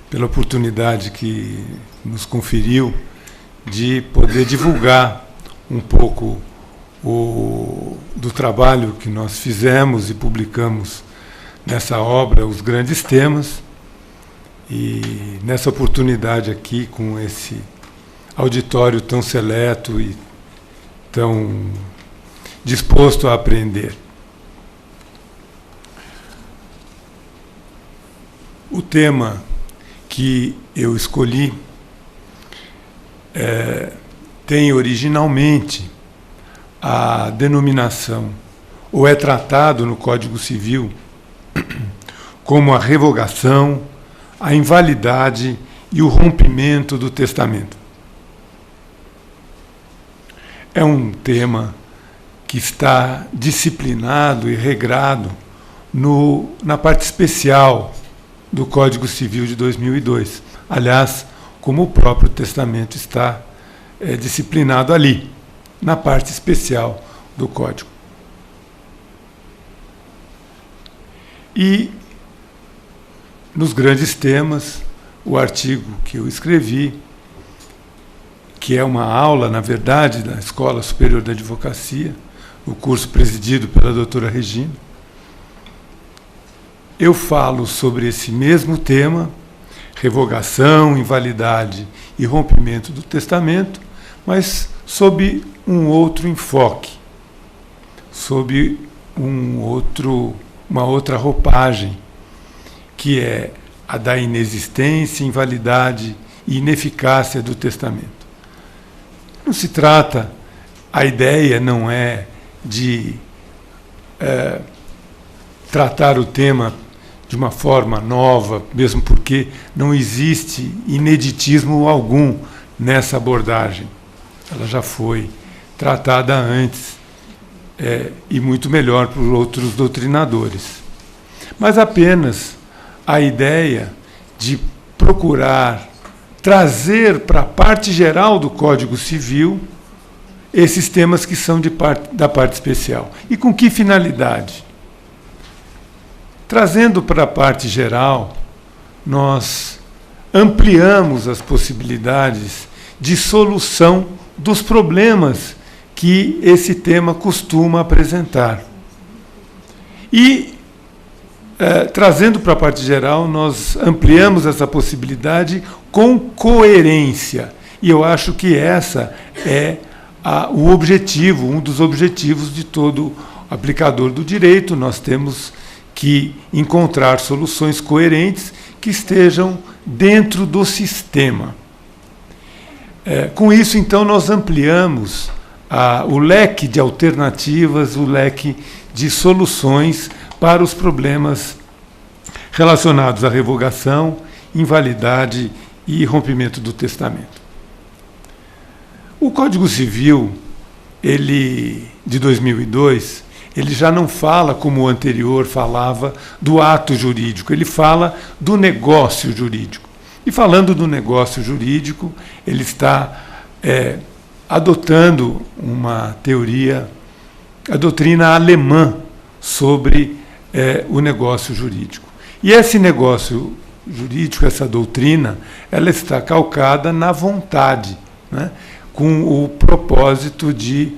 pela oportunidade que nos conferiu de poder divulgar um pouco do trabalho que nós fizemos e publicamos nessa obra, Os Grandes Temas, e nessa oportunidade aqui, com esse auditório tão seleto e tão disposto a aprender. O tema que eu escolhi tem originalmente a denominação, ou é tratado no Código Civil como a revogação, a invalidade e o rompimento do testamento. É um tema que está disciplinado e regrado na parte especial do Código Civil de 2002. Aliás, como o próprio testamento está disciplinado ali, na parte especial do Código. E, nos grandes temas, o artigo que eu escrevi, que é uma aula, na verdade, da Escola Superior da Advocacia, o curso presidido pela doutora Regina, eu falo sobre esse mesmo tema, revogação, invalidade e rompimento do testamento, mas sob um outro enfoque, sob uma outra roupagem, que é a da inexistência, invalidade e ineficácia do testamento. Não se trata, a ideia não é de tratar o tema de uma forma nova, mesmo porque não existe ineditismo algum nessa abordagem. Ela já foi tratada antes, e muito melhor por outros doutrinadores. Mas apenas a ideia de procurar trazer para a parte geral do Código Civil esses temas que são da parte especial. E com que finalidade? Trazendo para a parte geral, nós ampliamos as possibilidades de solução dos problemas que esse tema costuma apresentar. E, trazendo para a parte geral, nós ampliamos essa possibilidade com coerência. E eu acho que essa é o objetivo, um dos objetivos de todo aplicador do direito. Nós temos que encontrar soluções coerentes que estejam dentro do sistema. Com isso, então, nós ampliamos o leque de alternativas, o leque de soluções para os problemas relacionados à revogação, invalidade e rompimento do testamento. O Código Civil, de 2002, ele já não fala, como o anterior falava, do ato jurídico, ele fala do negócio jurídico. E falando do negócio jurídico, ele está adotando uma teoria, a doutrina alemã sobre o negócio jurídico. E esse negócio jurídico, essa doutrina, ela está calcada na vontade, né, com o propósito de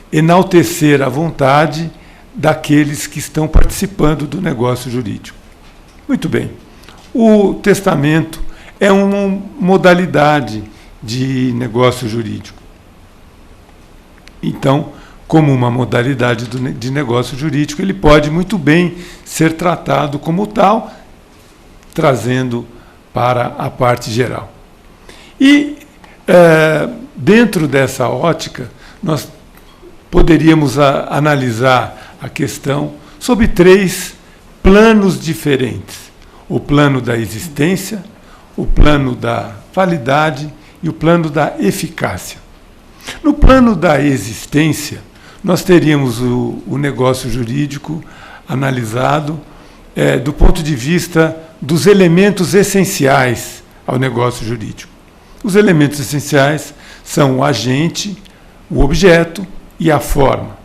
enaltecer a vontade daqueles que estão participando do negócio jurídico. Muito bem. O testamento é uma modalidade de negócio jurídico. Então, como uma modalidade de negócio jurídico, ele pode muito bem ser tratado como tal, trazendo para a parte geral. E, dentro dessa ótica, nós poderíamos analisar a questão sob 3 planos diferentes: o plano da existência, o plano da validade e o plano da eficácia. No plano da existência, nós teríamos o negócio jurídico analisado do ponto de vista dos elementos essenciais ao negócio jurídico. Os elementos essenciais são o agente, o objeto e a forma.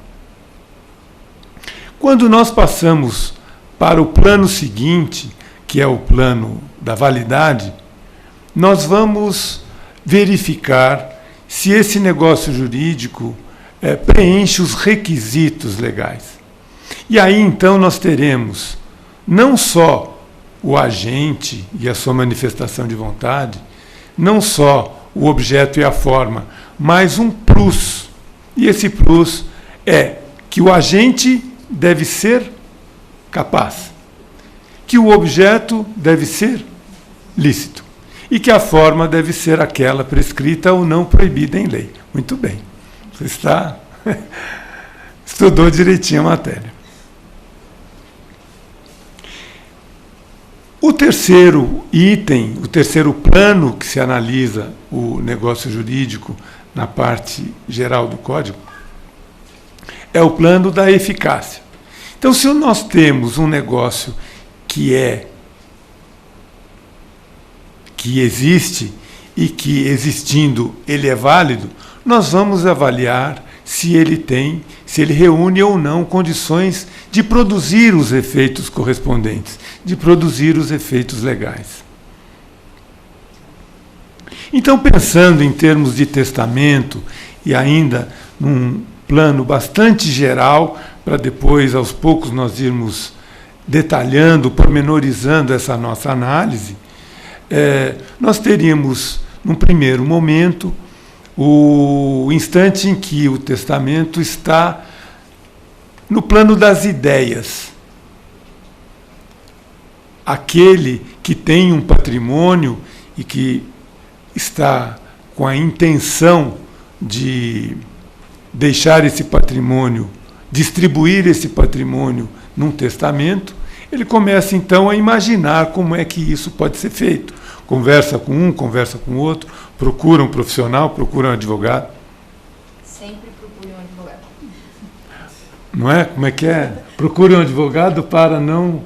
Quando nós passamos para o plano seguinte, que é o plano da validade, nós vamos verificar se esse negócio jurídico preenche os requisitos legais. E aí, então, nós teremos não só o agente e a sua manifestação de vontade, não só o objeto e a forma, mas um plus. E esse plus é que o agente deve ser capaz, que o objeto deve ser lícito e que a forma deve ser aquela prescrita ou não proibida em lei. Muito bem. Você estudou direitinho a matéria. O terceiro item, o terceiro plano que se analisa o negócio jurídico na parte geral do Código é o plano da eficácia. Então, se nós temos um negócio que existe e que, existindo, ele é válido, nós vamos avaliar se ele reúne ou não condições de produzir os efeitos correspondentes, de produzir os efeitos legais. Então, pensando em termos de testamento, e ainda num plano bastante geral, para depois, aos poucos, nós irmos detalhando, pormenorizando essa nossa análise, nós teríamos, num primeiro momento, o instante em que o testamento está no plano das ideias. Aquele que tem um patrimônio e que está com a intenção de deixar esse patrimônio, distribuir esse patrimônio num testamento, ele começa então a imaginar como é que isso pode ser feito. Conversa com um, conversa com o outro, procura um profissional, procura um advogado. Sempre procure um advogado. Não é? Como é que é? Procure um advogado para não...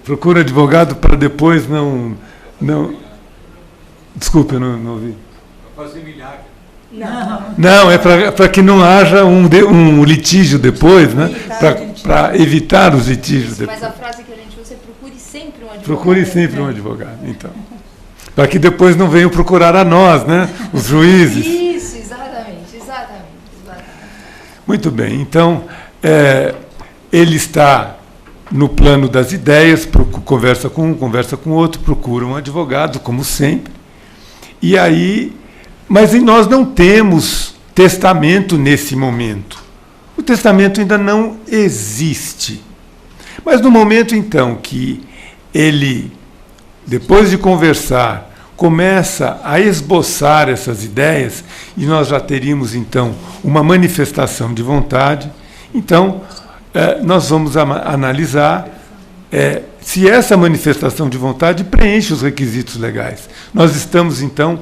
Procura um advogado para depois não... Desculpe, eu não ouvi. Para fazer milagre. Não, é para que não haja um litígio depois, né? Para evitar os litígios depois. Mas a frase que a gente usa é procure sempre um advogado. Procure sempre um advogado, então. Para que depois não venham procurar a nós, né? Os juízes. Isso, exatamente. Muito bem, então, ele está no plano das ideias, conversa com um, conversa com outro, procura um advogado, como sempre. E aí, mas nós não temos testamento nesse momento. O testamento ainda não existe. Mas no momento, então, que ele, depois de conversar, começa a esboçar essas ideias, e nós já teríamos, então, uma manifestação de vontade, então, nós vamos analisar se essa manifestação de vontade preenche os requisitos legais. Nós estamos, então,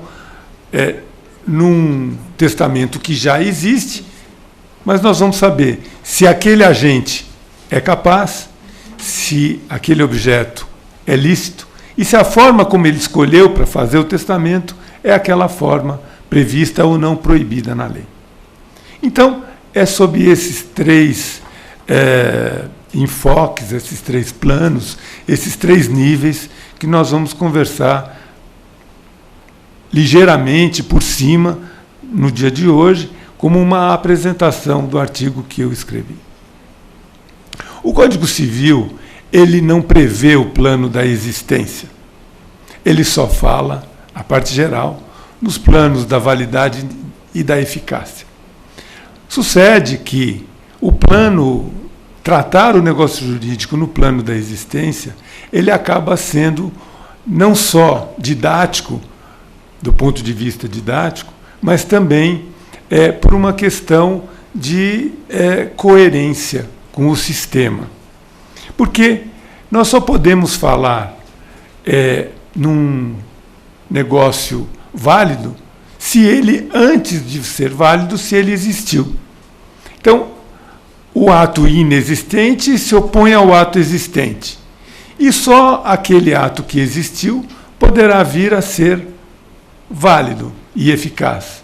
num testamento que já existe, mas nós vamos saber se aquele agente é capaz, se aquele objeto é lícito, e se a forma como ele escolheu para fazer o testamento é aquela forma prevista ou não proibida na lei. Então, é sob esses três enfoques, esses três planos, esses três níveis, que nós vamos conversar ligeiramente por cima, no dia de hoje, como uma apresentação do artigo que eu escrevi. O Código Civil, ele não prevê o plano da existência. Ele só fala, a parte geral, nos planos da validade e da eficácia. Sucede que o plano, tratar o negócio jurídico no plano da existência, ele acaba sendo não só didático, do ponto de vista didático, mas também por uma questão de coerência com o sistema. Porque nós só podemos falar num negócio válido se ele, antes de ser válido, se ele existiu. Então, o ato inexistente se opõe ao ato existente. E só aquele ato que existiu poderá vir a ser válido e eficaz.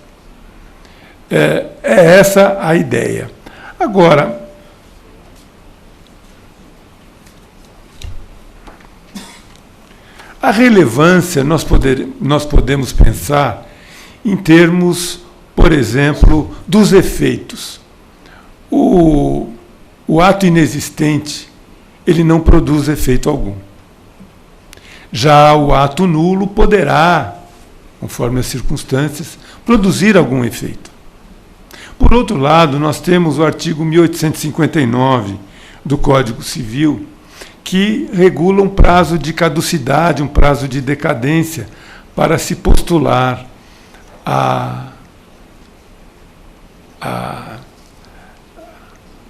É essa a ideia. Agora, a relevância nós podemos pensar em termos, por exemplo, dos efeitos. O ato inexistente, ele não produz efeito algum. Já o ato nulo poderá, conforme as circunstâncias, produzir algum efeito. Por outro lado, nós temos o artigo 1859 do Código Civil, que regula um prazo de caducidade, um prazo de decadência, para se postular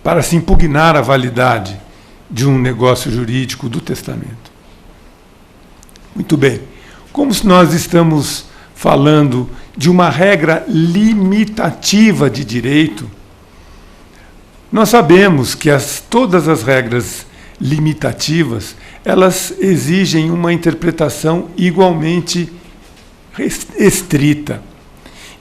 para se impugnar a validade de um negócio jurídico do testamento. Muito bem. Como nós estamos falando de uma regra limitativa de direito, nós sabemos que todas as regras limitativas, elas exigem uma interpretação igualmente estrita.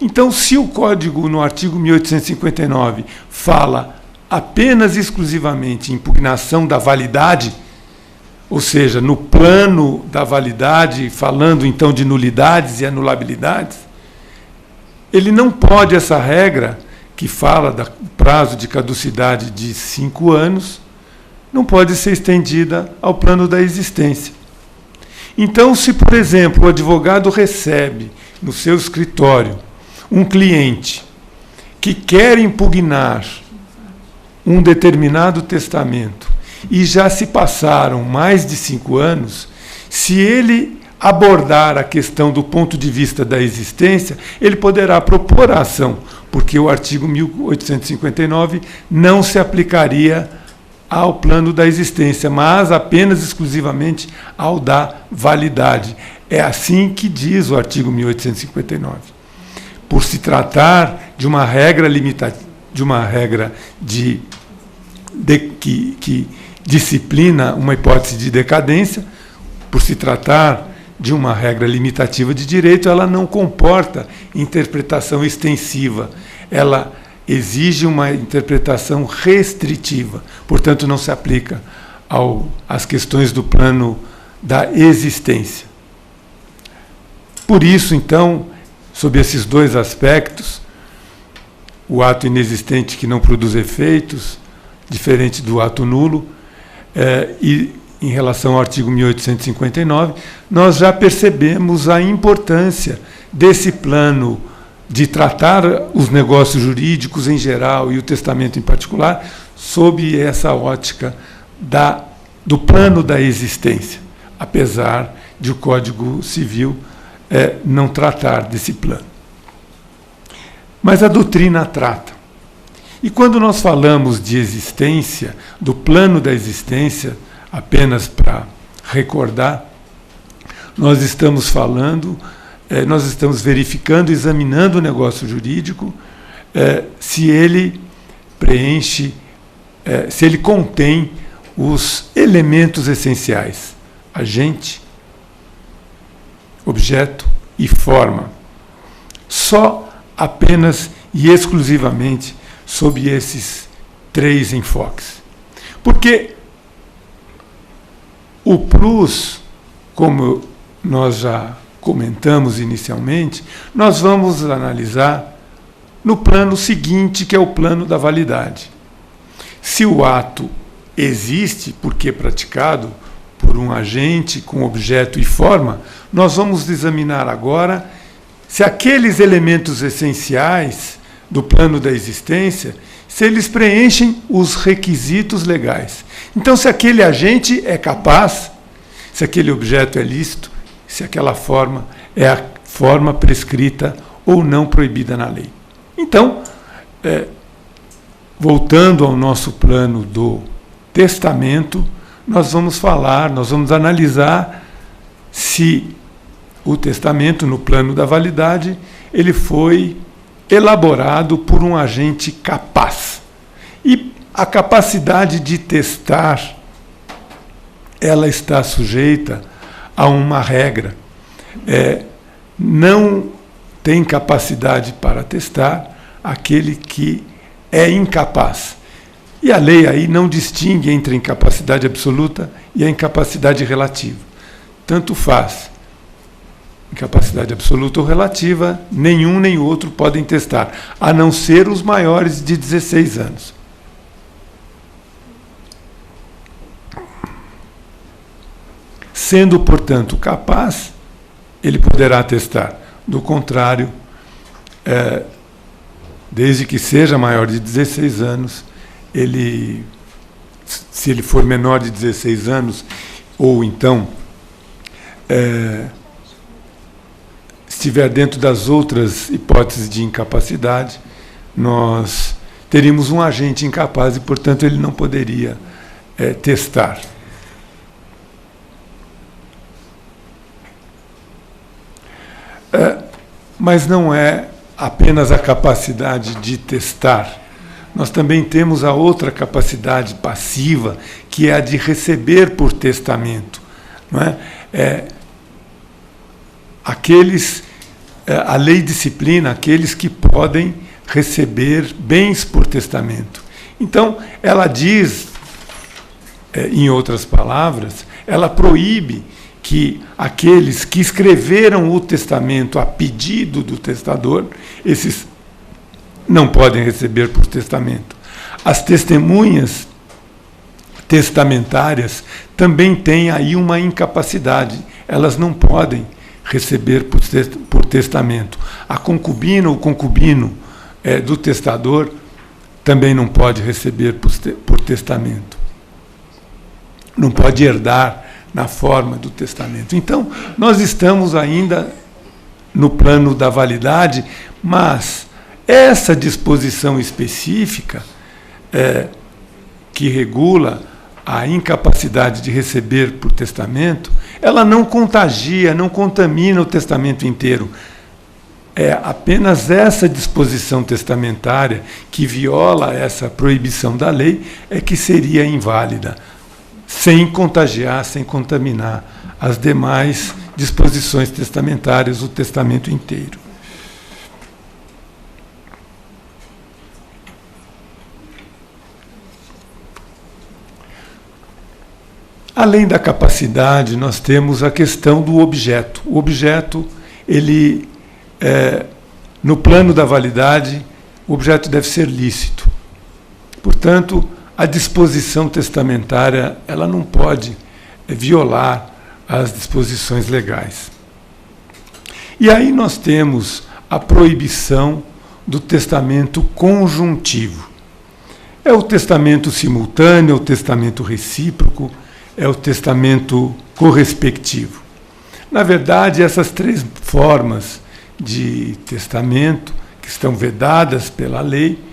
Então, se o Código, no artigo 1859, fala apenas e exclusivamente em impugnação da validade, ou seja, no plano da validade, falando então de nulidades e anulabilidades, ele não pode, essa regra, que fala do prazo de caducidade de 5 anos, não pode ser estendida ao plano da existência. Então, se, por exemplo, o advogado recebe no seu escritório um cliente que quer impugnar um determinado testamento e já se passaram mais de 5 anos, se ele abordar a questão do ponto de vista da existência, ele poderá propor a ação, porque o artigo 1859 não se aplicaria ao plano da existência, mas apenas exclusivamente ao da validade. É assim que diz o artigo 1859. Por se tratar de uma regra de uma regra que disciplina uma hipótese de decadência, por se tratar de uma regra limitativa de direito, ela não comporta interpretação extensiva. Ela exige uma interpretação restritiva. Portanto, não se aplica às questões do plano da existência. Por isso, então, sob esses dois aspectos, o ato inexistente que não produz efeitos, diferente do ato nulo, e em relação ao artigo 1859, nós já percebemos a importância desse plano de tratar os negócios jurídicos em geral e o testamento em particular, sob essa ótica do plano da existência, apesar de o Código Civil não tratar desse plano. Mas a doutrina trata. E quando nós falamos de existência, do plano da existência, apenas para recordar, nós estamos verificando, examinando o negócio jurídico, se ele preenche, se ele contém os elementos essenciais: agente, objeto e forma. Só, apenas e exclusivamente sob esses três enfoques. Porque o plus, como nós já comentamos inicialmente, nós vamos analisar no plano seguinte, que é o plano da validade. Se o ato existe porque é praticado por um agente com objeto e forma, nós vamos examinar agora se aqueles elementos essenciais do plano da existência, se eles preenchem os requisitos legais. Então, se aquele agente é capaz, se aquele objeto é lícito, se aquela forma é a forma prescrita ou não proibida na lei. Então, voltando ao nosso plano do testamento, nós vamos analisar se o testamento, no plano da validade, ele foi elaborado por um agente capaz. E a capacidade de testar, ela está sujeita a uma regra. Não tem capacidade para testar aquele que é incapaz. E a lei aí não distingue entre a incapacidade absoluta e a incapacidade relativa. Tanto faz. Incapacidade absoluta ou relativa, nenhum nem outro podem testar, a não ser os maiores de 16 anos. Sendo, portanto, capaz, ele poderá testar. Do contrário, desde que seja maior de 16 anos, se ele for menor de 16 anos, ou então estiver dentro das outras hipóteses de incapacidade, nós teríamos um agente incapaz e, portanto, ele não poderia testar. Mas não é apenas a capacidade de testar. Nós também temos a outra capacidade passiva, que é a de receber por testamento. Não é? A lei disciplina aqueles que podem receber bens por testamento. Então, ela diz, em outras palavras, ela proíbe que aqueles que escreveram o testamento a pedido do testador, esses não podem receber por testamento. As testemunhas testamentárias também têm aí uma incapacidade, elas não podem receber por testamento. A concubina ou concubino do testador também não pode receber por testamento. Não pode herdar na forma do testamento. Então, nós estamos ainda no plano da validade, mas essa disposição específica que regula a incapacidade de receber por testamento, ela não contagia, não contamina o testamento inteiro. É apenas essa disposição testamentária que viola essa proibição da lei é que seria inválida, sem contagiar, sem contaminar as demais disposições testamentárias, o testamento inteiro. Além da capacidade, nós temos a questão do objeto. O objeto, ele, no plano da validade, o objeto deve ser lícito. Portanto, a disposição testamentária, ela não pode violar as disposições legais. E aí nós temos a proibição do testamento conjuntivo. É o testamento simultâneo, é o testamento recíproco, é o testamento correspectivo. Na verdade, essas três formas de testamento, que estão vedadas pela lei,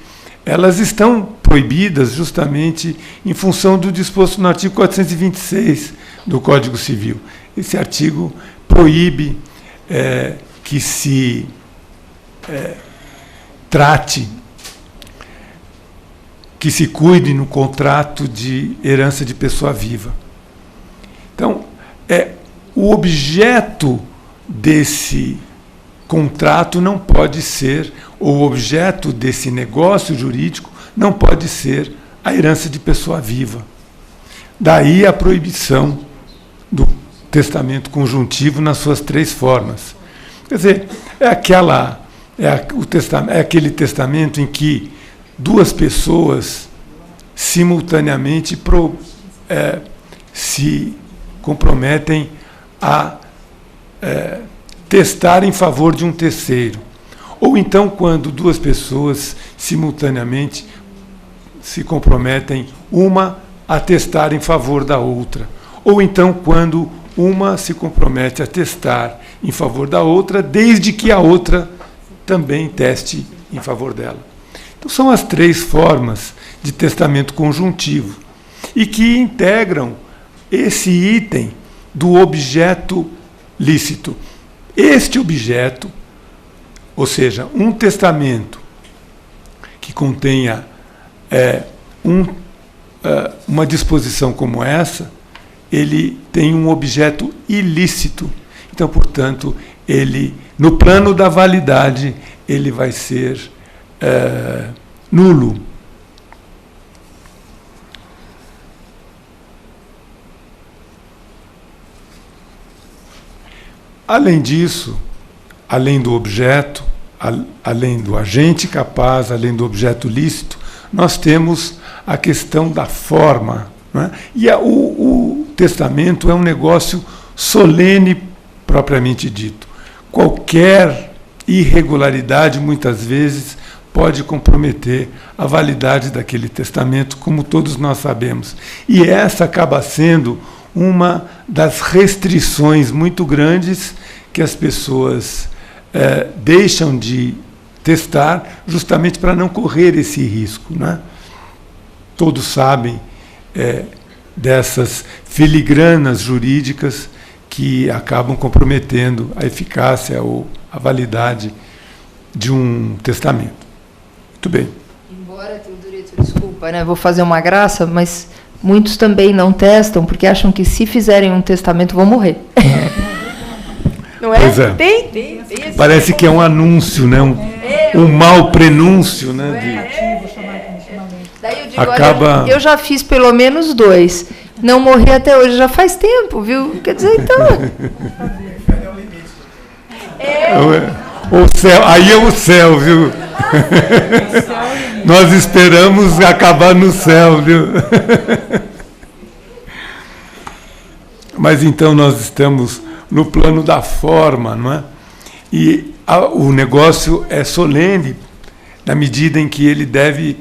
elas estão proibidas justamente em função do disposto no artigo 426 do Código Civil. Esse artigo proíbe que se trate, que se cuide no contrato de herança de pessoa viva. Então, o objeto desse contrato não pode ser, ou o objeto desse negócio jurídico não pode ser a herança de pessoa viva. Daí a proibição do testamento conjuntivo nas suas três formas. Quer dizer, é aquele testamento em que duas pessoas simultaneamente se comprometem a testar em favor de um terceiro. Ou então, quando duas pessoas simultaneamente se comprometem uma a testar em favor da outra. Ou então, quando uma se compromete a testar em favor da outra, desde que a outra também teste em favor dela. Então, são as três formas de testamento conjuntivo e que integram esse item do objeto lícito. Este objeto, ou seja, um testamento que contenha uma disposição como essa, ele tem um objeto ilícito. Então, portanto, ele, no plano da validade, ele vai ser nulo. Além disso, além do objeto, além do agente capaz, além do objeto lícito, nós temos a questão da forma. Não é? E o testamento é um negócio solene, propriamente dito. Qualquer irregularidade, muitas vezes, pode comprometer a validade daquele testamento, como todos nós sabemos. E essa acaba sendo uma das restrições muito grandes que as pessoas deixam de testar, justamente para não correr esse risco. Né? Todos sabem dessas filigranas jurídicas que acabam comprometendo a eficácia ou a validade de um testamento. Muito bem. Embora, Teodorito, desculpa, né? Vou fazer uma graça, mas muitos também não testam porque acham que se fizerem um testamento vão morrer. Não é? Pois é. Tem Parece que é um anúncio, né? Um mau prenúncio, né? Daí eu digo, acaba... olha, eu já fiz pelo menos 2. Não morri até hoje, já faz tempo, viu? Quer dizer, então... O céu, aí é o céu, viu? Nós esperamos acabar no céu, viu? Mas então nós estamos no plano da forma, não é? E o negócio é solene na medida em que ele deve,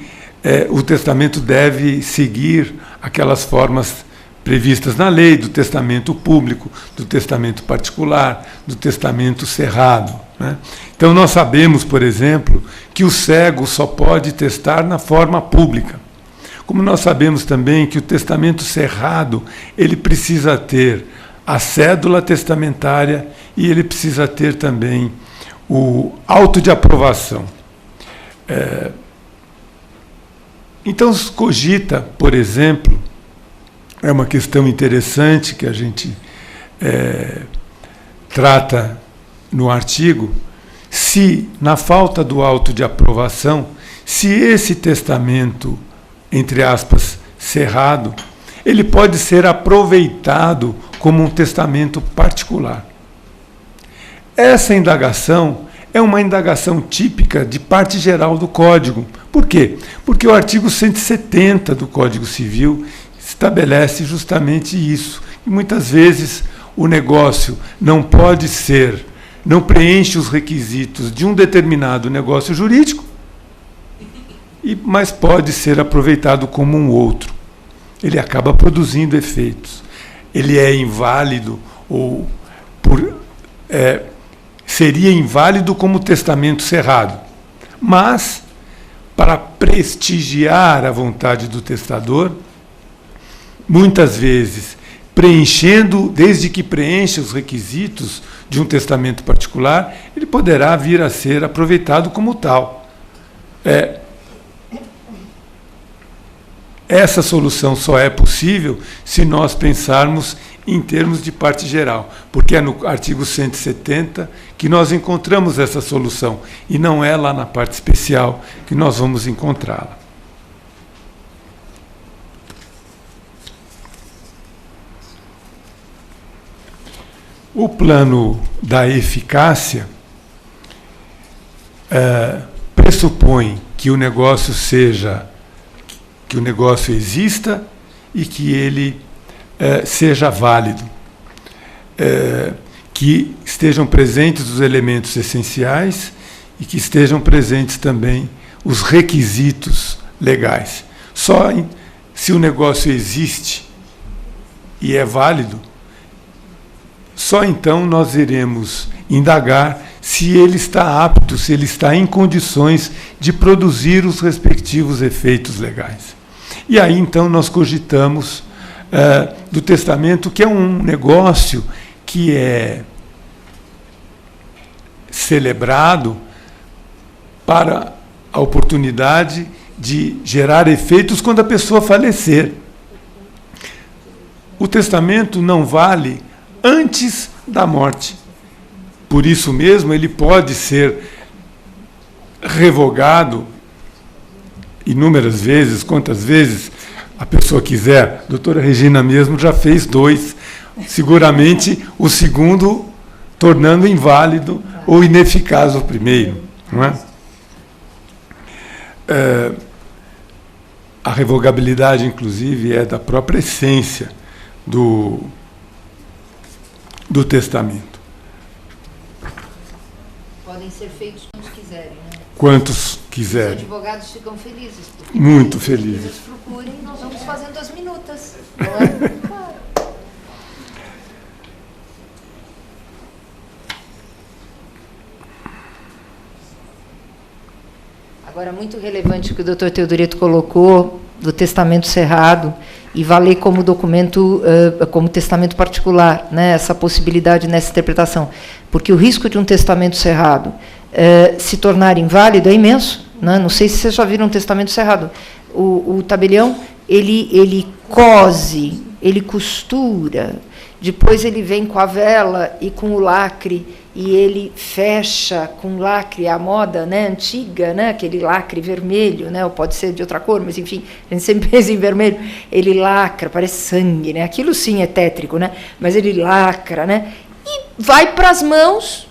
o testamento deve seguir aquelas formas previstas na lei, do testamento público, do testamento particular, do testamento cerrado. Né? Então nós sabemos, por exemplo, que o cego só pode testar na forma pública. Como nós sabemos também que o testamento cerrado, ele precisa ter a cédula testamentária e ele precisa ter também o auto de aprovação. Então, cogita, por exemplo, é uma questão interessante que a gente trata no artigo, se, na falta do auto de aprovação, se esse testamento, entre aspas, cerrado, ele pode ser aproveitado como um testamento particular. Essa indagação é uma indagação típica de parte geral do Código. Por quê? Porque o artigo 170 do Código Civil estabelece justamente isso. E muitas vezes o negócio não pode ser, não preenche os requisitos de um determinado negócio jurídico, mas pode ser aproveitado como um outro. Ele acaba produzindo efeitos. Ele é inválido ou seria inválido como testamento cerrado. Mas, para prestigiar a vontade do testador, muitas vezes, desde que preencha os requisitos de um testamento particular, ele poderá vir a ser aproveitado como tal. Essa solução só é possível se nós pensarmos em termos de parte geral, porque é no artigo 170 que nós encontramos essa solução, e não é lá na parte especial que nós vamos encontrá-la. O plano da eficácia pressupõe que o negócio exista e que ele seja válido, que estejam presentes os elementos essenciais e que estejam presentes também os requisitos legais. Só se o negócio existe e é válido, só então nós iremos indagar se ele está apto, se ele está em condições de produzir os respectivos efeitos legais. E aí então nós cogitamos do testamento, que é um negócio que é celebrado para a oportunidade de gerar efeitos quando a pessoa falecer. O testamento não vale antes da morte. Por isso mesmo, ele pode ser revogado inúmeras vezes, quantas vezes a pessoa quiser. A doutora Regina mesmo já fez 2, seguramente o segundo tornando inválido ou ineficaz o primeiro. Não é? A revogabilidade, inclusive, é da própria essência do testamento. Podem ser feitos quantos quiserem, né? Quantos quiserem. Os advogados ficam felizes. Muito felizes. Eles procurem, nós vamos fazendo as minutas. Não é? Claro. Agora, muito relevante o que o doutor Teodoreto colocou do testamento cerrado e valer como documento, como testamento particular, né, essa possibilidade nessa interpretação. Porque o risco de um testamento cerrado se tornar inválido é imenso. Né? Não sei se vocês já viram um testamento cerrado. O tabelião, ele cose, ele costura, depois ele vem com a vela e com o lacre, e ele fecha com lacre, a moda, né, antiga, né, aquele lacre vermelho, né, ou pode ser de outra cor, mas enfim, a gente sempre pensa em vermelho, ele lacra, parece sangue, né, aquilo sim é tétrico, né, mas ele lacra, né, e vai para as mãos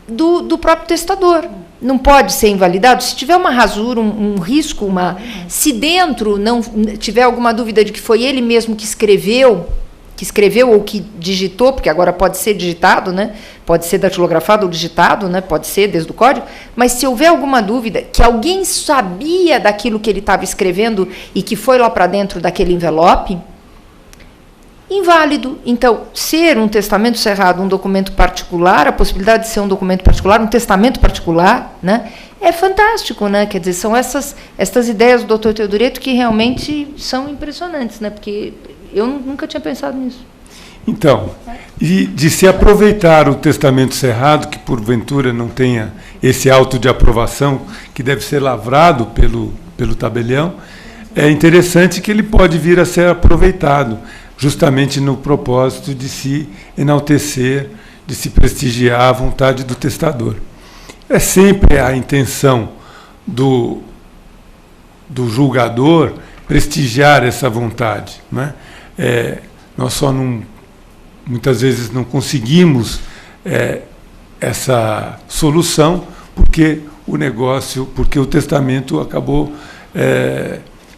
do próprio testador. Não pode ser invalidado. Se tiver uma rasura, um risco, se dentro não tiver alguma dúvida de que foi ele mesmo que escreveu ou que digitou, porque agora pode ser digitado, né? Pode ser datilografado ou digitado, né? Pode ser desde o código, mas se houver alguma dúvida que alguém sabia daquilo que ele estava escrevendo e que foi lá para dentro daquele envelope, inválido. Então, ser um testamento cerrado, um documento particular, a possibilidade de ser um documento particular, um testamento particular, né? É fantástico, né? Quer dizer, são essas ideias do Dr. Teodoreto que realmente são impressionantes, né? Porque eu nunca tinha pensado nisso. Então, e de se aproveitar o testamento cerrado, que porventura não tenha esse auto de aprovação, que deve ser lavrado pelo tabelião, é interessante que ele pode vir a ser aproveitado, justamente no propósito de se enaltecer, de se prestigiar a vontade do testador. É sempre a intenção do julgador prestigiar essa vontade, né? Nós só muitas vezes não conseguimos essa solução porque o testamento acabou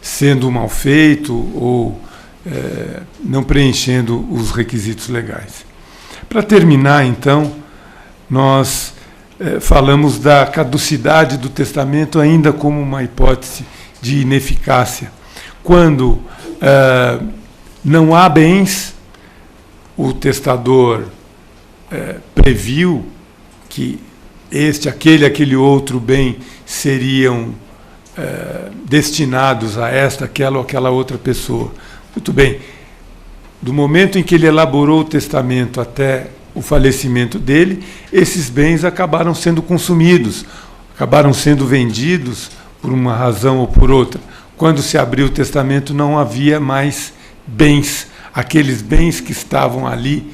sendo mal feito ou não preenchendo os requisitos legais. Para terminar, então, nós falamos da caducidade do testamento ainda como uma hipótese de ineficácia. Quando não há bens, o testador previu que aquele outro bem seriam destinados a aquela ou aquela outra pessoa. Muito bem. Do momento em que ele elaborou o testamento até o falecimento dele, esses bens acabaram sendo consumidos, acabaram sendo vendidos por uma razão ou por outra. Quando se abriu o testamento, não havia mais bens. Aqueles bens que estavam ali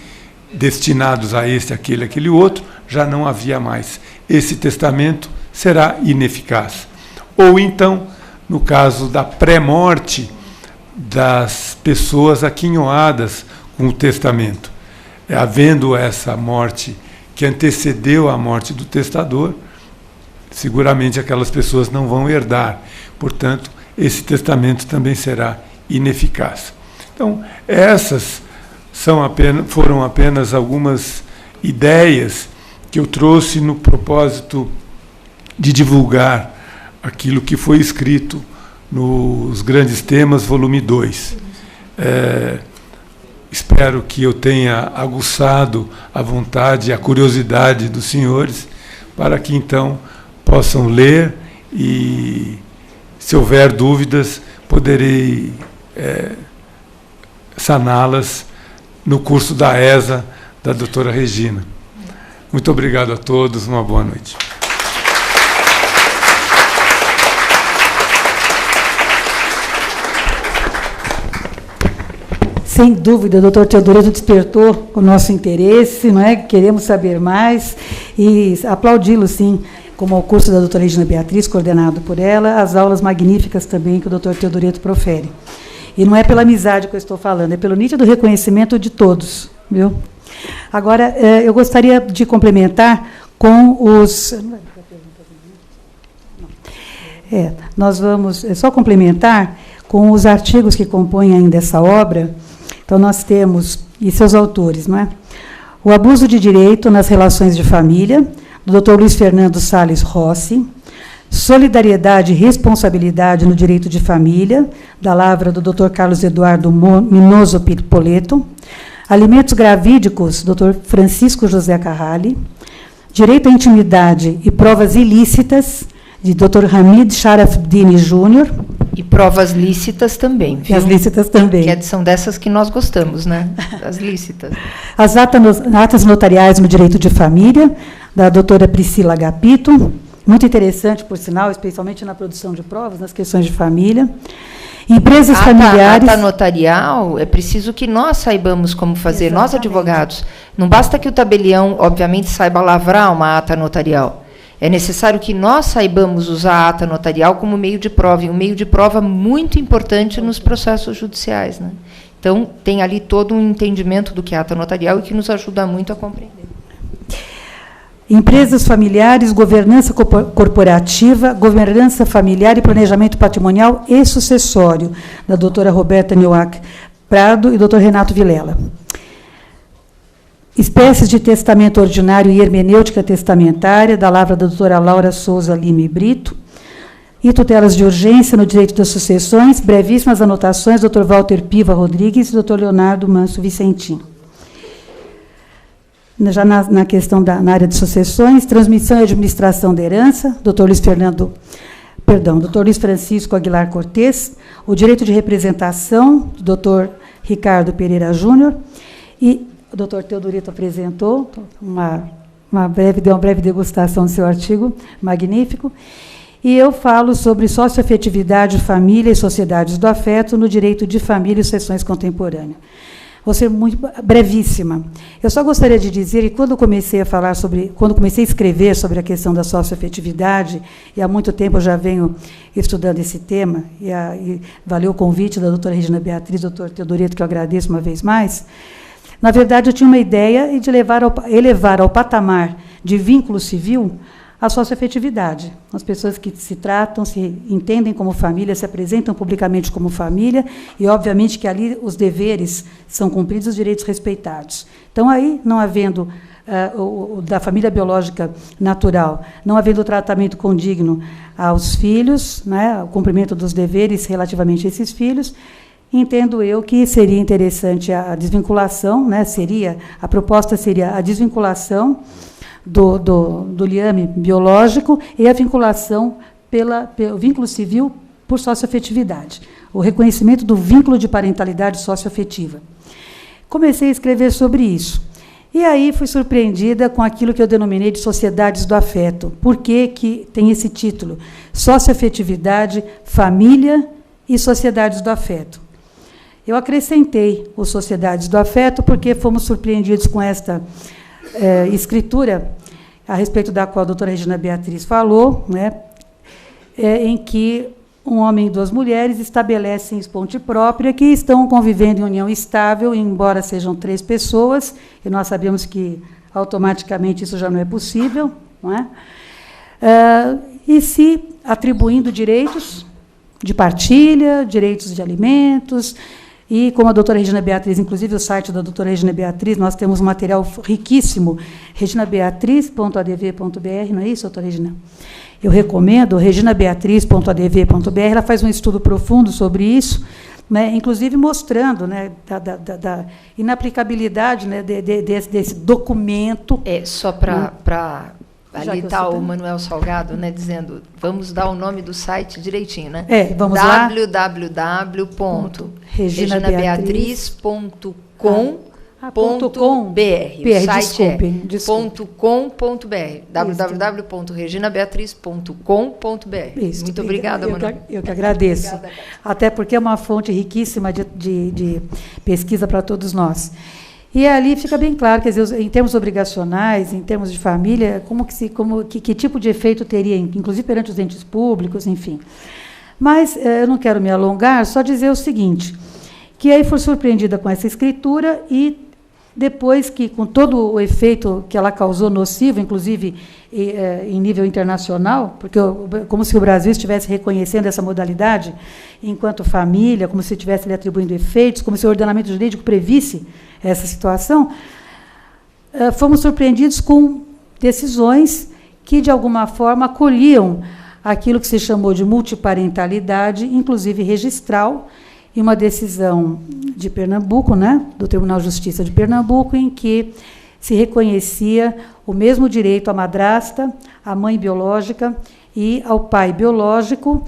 destinados a aquele outro, já não havia mais. Esse testamento será ineficaz. Ou então, no caso da pré-morte das pessoas aquinhoadas com o testamento, havendo essa morte que antecedeu a morte do testador, seguramente aquelas pessoas não vão herdar. Portanto, esse testamento também será ineficaz. Então, essas foram apenas algumas ideias que eu trouxe no propósito de divulgar aquilo que foi escrito nos Grandes Temas, volume 2. Espero que eu tenha aguçado a vontade e a curiosidade dos senhores para que, então, possam ler e, se houver dúvidas, poderei saná-las no curso da ESA da doutora Regina. Muito obrigado a todos, uma boa noite. Sem dúvida, o doutor Teodoreto despertou o nosso interesse, não é? Queremos saber mais e aplaudi-lo, sim, como ao curso da doutora Regina Beatriz, coordenado por ela, as aulas magníficas também que o doutor Teodoreto profere. E não é pela amizade que eu estou falando, é pelo nítido reconhecimento de todos, viu? Agora, eu gostaria de complementar com os... nós vamos só complementar com os artigos que compõem ainda essa obra. Então, nós temos, e seus autores, não é? O abuso de direito nas relações de família, do Dr. Luiz Fernando Salles Rossi, Solidariedade e Responsabilidade no Direito de Família, da lavra do Dr. Carlos Eduardo Minoso Poleto, Alimentos Gravídicos, Dr. Francisco José Carrali, Direito à Intimidade e Provas Ilícitas, de Dr. Hamid Sharafdini Júnior. E provas lícitas também, viu? E as lícitas também. Que são dessas que nós gostamos, né? As lícitas. As atas notariais no direito de família, da doutora Priscila Agapito, muito interessante, por sinal, especialmente na produção de provas, nas questões de família. Empresas familiares... A ata notarial, é preciso que nós saibamos como fazer, exatamente. Nós advogados. Não basta que o tabelião, obviamente, saiba lavrar uma ata notarial. É necessário que nós saibamos usar a ata notarial como meio de prova, e um meio de prova muito importante nos processos judiciais, né? Então, tem ali todo um entendimento do que é ata notarial e que nos ajuda muito a compreender. Empresas familiares, governança corporativa, governança familiar e planejamento patrimonial e sucessório, da doutora Roberta Nioac Prado e doutor Renato Vilela. Espécies de testamento ordinário e hermenêutica testamentária, da lavra da doutora Laura Souza Lima e Brito. E tutelas de urgência no direito das sucessões, brevíssimas anotações, doutor Walter Piva Rodrigues e doutor Leonardo Manso Vicentim. Já na questão na área de sucessões, transmissão e administração da herança, doutor Luiz Francisco Aguilar Cortez, o direito de representação, doutor Ricardo Pereira Júnior, e o doutor Teodoreto apresentou deu uma breve degustação do seu artigo, magnífico, e eu falo sobre socioafetividade, família e sociedades do afeto no direito de família e sucessões contemporâneas. Vou ser muito brevíssima. Eu só gostaria de dizer que quando comecei a escrever sobre a questão da socioafetividade, e há muito tempo eu já venho estudando esse tema, e valeu o convite da doutora Regina Beatriz, doutor Teodoreto, que eu agradeço uma vez mais. Na verdade, eu tinha uma ideia de elevar ao patamar de vínculo civil a socioafetividade. As pessoas que se tratam, se entendem como família, se apresentam publicamente como família, e, obviamente, que ali os deveres são cumpridos, os direitos respeitados. Então, aí, não havendo da família biológica natural, não havendo tratamento condigno aos filhos, né, o cumprimento dos deveres relativamente a esses filhos, entendo eu que seria interessante a desvinculação, né, a proposta seria a desvinculação do liame biológico e a vinculação pelo vínculo civil por socioafetividade, o reconhecimento do vínculo de parentalidade socioafetiva. Comecei a escrever sobre isso. E aí fui surpreendida com aquilo que eu denominei de sociedades do afeto. Por que tem esse título? Socioafetividade, família e sociedades do afeto. Eu acrescentei os sociedades do afeto porque fomos surpreendidos com esta escritura, a respeito da qual a doutora Regina Beatriz falou, né, em que um homem e duas mulheres estabelecem esponte própria, que estão convivendo em união estável, embora sejam 3 pessoas, e nós sabemos que automaticamente isso já não é possível, não é? E se atribuindo direitos de partilha, direitos de alimentos. E, como a doutora Regina Beatriz, inclusive o site da doutora Regina Beatriz, nós temos um material riquíssimo, reginabeatriz.adv.br, não é isso, doutora Regina? Eu recomendo, reginabeatriz.adv.br, ela faz um estudo profundo sobre isso, né, inclusive mostrando, né, da inaplicabilidade, né, desse documento. Só para... Ali está o Manuel Salgado, né, dizendo, vamos dar o nome do site direitinho, né? Vamos lá. www.reginabeatriz.com.br. O site é .com.br. www.reginabeatriz.com.br. Muito obrigada, Manuel. Eu que agradeço. Obrigada. Até porque é uma fonte riquíssima de pesquisa para todos nós. E ali fica bem claro, quer dizer, em termos obrigacionais, em termos de família, que tipo de efeito teria, inclusive perante os entes públicos, enfim. Mas eu não quero me alongar, só dizer o seguinte, que aí fui surpreendida com essa escritura e depois que, com todo o efeito que ela causou nocivo, inclusive em nível internacional, porque como se o Brasil estivesse reconhecendo essa modalidade enquanto família, como se estivesse lhe atribuindo efeitos, como se o ordenamento jurídico previsse essa situação, fomos surpreendidos com decisões que, de alguma forma, acolhiam aquilo que se chamou de multiparentalidade, inclusive registral, e uma decisão de Pernambuco, né, do Tribunal de Justiça de Pernambuco, em que se reconhecia o mesmo direito à madrasta, à mãe biológica e ao pai biológico,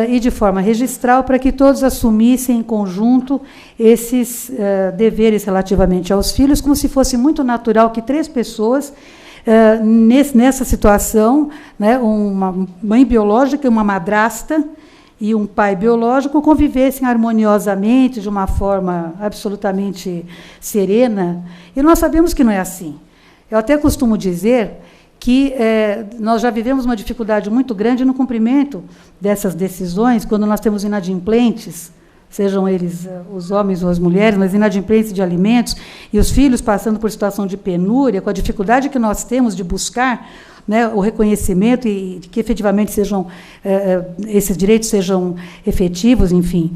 e de forma registral, para que todos assumissem em conjunto esses deveres relativamente aos filhos, como se fosse muito natural que 3 pessoas, nessa situação, né, uma mãe biológica e uma madrasta, e um pai biológico convivessem harmoniosamente, de uma forma absolutamente serena. E nós sabemos que não é assim. Eu até costumo dizer que nós já vivemos uma dificuldade muito grande no cumprimento dessas decisões, quando nós temos inadimplentes, sejam eles os homens ou as mulheres, mas inadimplentes de alimentos, e os filhos passando por situação de penúria, com a dificuldade que nós temos de buscar, né, o reconhecimento e que efetivamente esses direitos sejam efetivos, enfim.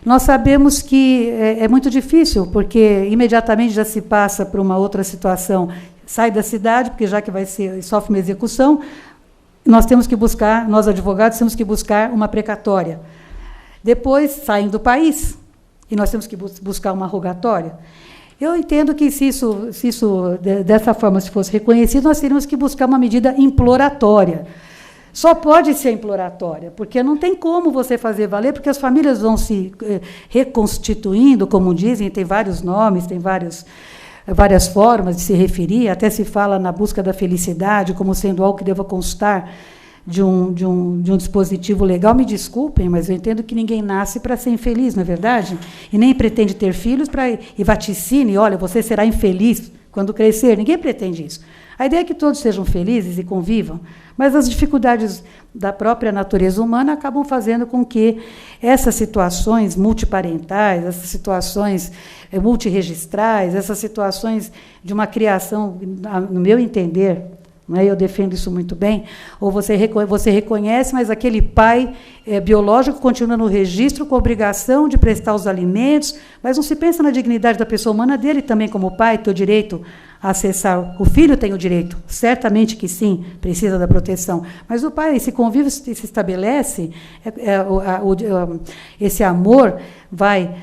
Nós sabemos que é muito difícil, porque imediatamente já se passa para uma outra situação, sai da cidade, porque já que sofre uma execução, nós temos que buscar, nós advogados temos que buscar uma precatória. Depois saem do país, e nós temos que buscar uma rogatória. Eu entendo que se isso dessa forma, se fosse reconhecido, nós teríamos que buscar uma medida imploratória. Só pode ser imploratória, porque não tem como você fazer valer, porque as famílias vão se reconstituindo, como dizem, tem vários nomes, tem várias formas de se referir, até se fala na busca da felicidade como sendo algo que deva constar de um dispositivo legal, me desculpem, mas eu entendo que ninguém nasce para ser infeliz, não é verdade? E nem pretende ter filhos e vaticine, olha, você será infeliz quando crescer. Ninguém pretende isso. A ideia é que todos sejam felizes e convivam, mas as dificuldades da própria natureza humana acabam fazendo com que essas situações multiparentais, essas situações multiregistrais, essas situações de uma criação, no meu entender, não é? Eu defendo isso muito bem, ou você reconhece, mas aquele pai biológico continua no registro com a obrigação de prestar os alimentos, mas não se pensa na dignidade da pessoa humana dele também como pai, ter o direito a acessar. O filho tem o direito, certamente que sim, precisa da proteção, mas o pai, esse convívio se estabelece, esse amor vai